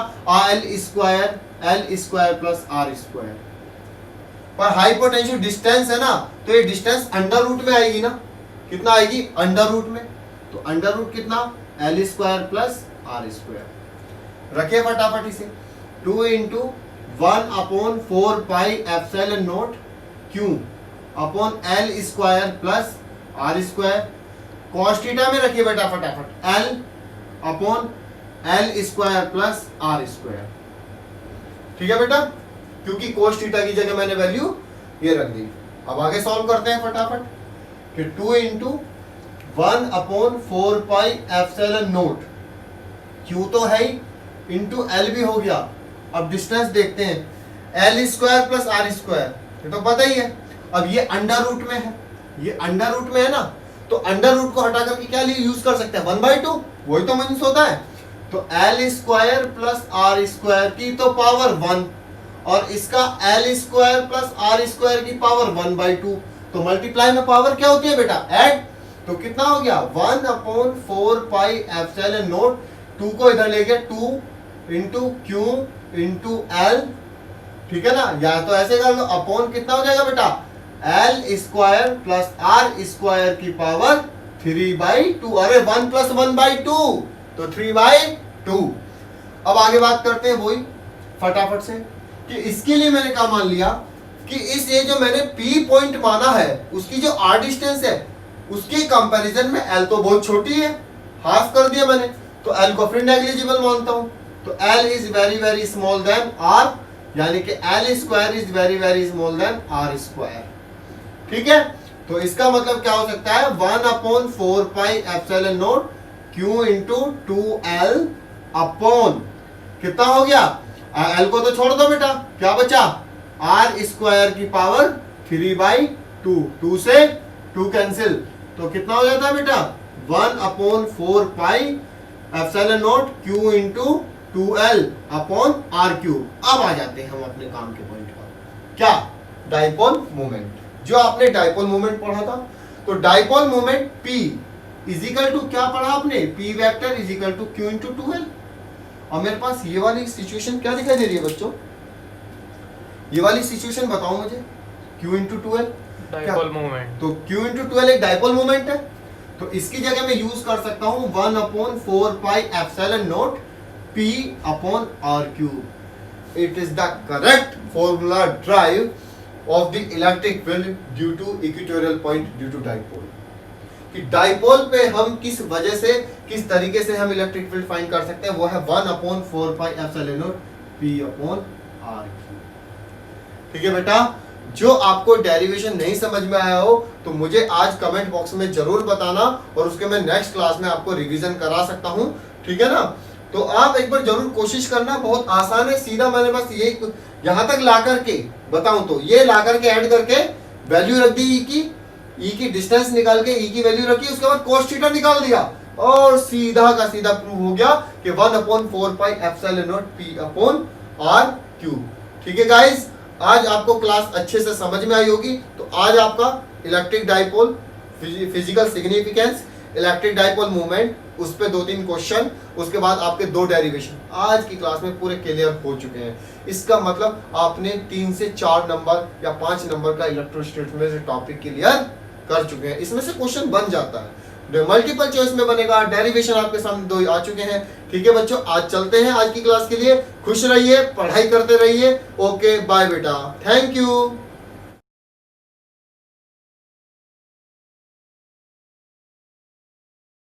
[SPEAKER 1] L square plus R square. पर हाइपोटेन्यूज डिस्टेंस है ना, तो ये डिस्टेंस अंडर रूट में आएगी ना, कितना आएगी अंडर रूट में, तो अंडर रूट कितना L square plus R square. रखिए फटाफट इसे, 2 into 1/4 pi epsilon naught Q upon L square plus R square. Cos theta में रखिए बेटा फटाफट L upon L square plus R square. ठीक है बेटा, क्योंकि कोस थीटा की जगह मैंने वैल्यू ये रख दी। अब आगे सॉल्व करते हैं फटाफट कि 2 into 1/4 pi epsilon naught Q तो है ही, इंटू एल भी हो गया। अब डिस्टेंस देखते हैं, L square plus R square, ये तो पता ही है। अब ये अंडर रूट में है, ये अंडर रूट में है ना, तो अंडर रूट को हटा करके क्या लिए यूज कर सकते हैं 1/2, वही तो मीन्स होता है। तो L square plus R square की तो पावर 1 और इसका L square plus R square की पावर 1/2, तो मल्टीप्लाई में पावर क्या होती है बेटा ऐड, तो कितना हो गया 1/4 पाई एप्सिलॉन नॉट, 2 को इधर ले गया 2 इंटू क्यू इंटू एल। ठीक है ना, या तो ऐसे कर लो, अपॉन कितना हो जाएगा बेटा L square plus R square की पावर 3/2, अरे 1 प्लस 1/2 तो 3/2। अब आगे बात करते हैं वही फटाफट से, कि इसके लिए मैंने क्या मान लिया कि इस ये जो मैंने P पॉइंट माना है उसकी जो R डिस्टेंस है उसके कंपैरिजन में L तो बहुत छोटी है, हाफ कर दिया मैंने, तो L को फिर नेग्लिजिबल मानता हूं, तो L is very very small than R, यानी कि L square is very very small than R square. ठीक है, तो इसका मतलब क्या हो सकता है 1/4πε0 Q इंटू 2L अपॉन कितना हो गया, L को तो छोड़ दो बेटा, क्या बचा R स्क्वायर की पावर 3/2, 2 से 2 कैंसिल, तो कितना हो जाता है बेटा 1/4πε0 Q into 2L upon R cube. अब आ जाते हैं हम अपने काम के पॉइंट पर, क्या डाइपोल मोमेंट। जो आपने डाइपोल मोमेंट पढ़ा था, तो dipole moment P is equal to क्या पढ़ा आपने, P vector is equal to Q into 2L। और मेरे पास ये वाली सिचुएशन क्या दिखाई दे रही है बच्चों, ये वाली सिचुएशन बताओ मुझे, Q into 2L
[SPEAKER 2] dipole moment,
[SPEAKER 1] तो Q इंटू 2L एक डाइपोल मोमेंट है, तो इसकी जगह मैं यूज कर सकता हूं 1/4πε0 P upon R cube. It is the correct formula derive of the electric field due to equatorial point due to dipole. कि डाइपोल पे हम किस वजह से, किस तरीके से हम इलेक्ट्रिक फील्ड फाइंड कर सकते हैं, वो है 1/4πε0 P अपॉन R क्यूब। ठीक है बेटा, जो आपको डेरिवेशन नहीं समझ में आया हो तो मुझे आज कमेंट बॉक्स में जरूर बताना, और उसके मैं नेक्स्ट क्लास में आपको रिवीजन करा सकता हूं, ठीक है ना। तो आप एक बार जरूर कोशिश करना, बहुत आसान है, सीधा मैंने बस ये यहां तक ला करके बताऊं तो ये ला करके ऐड करके वैल्यू रख दी ई की डिस्टेंस निकाल के ई की वैल्यू रखी, उसके बाद cos थीटा निकाल दिया और सीधा का सीधा प्रूव हो गया कि 1/4πε0 P अपॉन R क्यूब। ठीक है गाइस, आज आपको क्लास अच्छे से समझ में आई होगी। तो आज आपका electric dipole, physical significance, electric dipole movement, उस पे 2-3 क्वेश्चन, उसके बाद आपके 2 डेरिवेशन आज की क्लास में पूरे क्लियर हो चुके हैं। इसका मतलब आपने 3 से 4 नंबर या 5 नंबर का इलेक्ट्रोस्टैटिक्स में से टॉपिक क्लियर कर चुके हैं। इसमें से क्वेश्चन बन जाता है, मल्टीपल चॉइस में बनेगा, डेरिवेशन आपके सामने 2 आ चुके हैं। ठीक है बच्चों, आज चलते हैं आज की क्लास के लिए। खुश रहिए, पढ़ाई करते रहिए। ओके बाय बेटा, थैंक यू।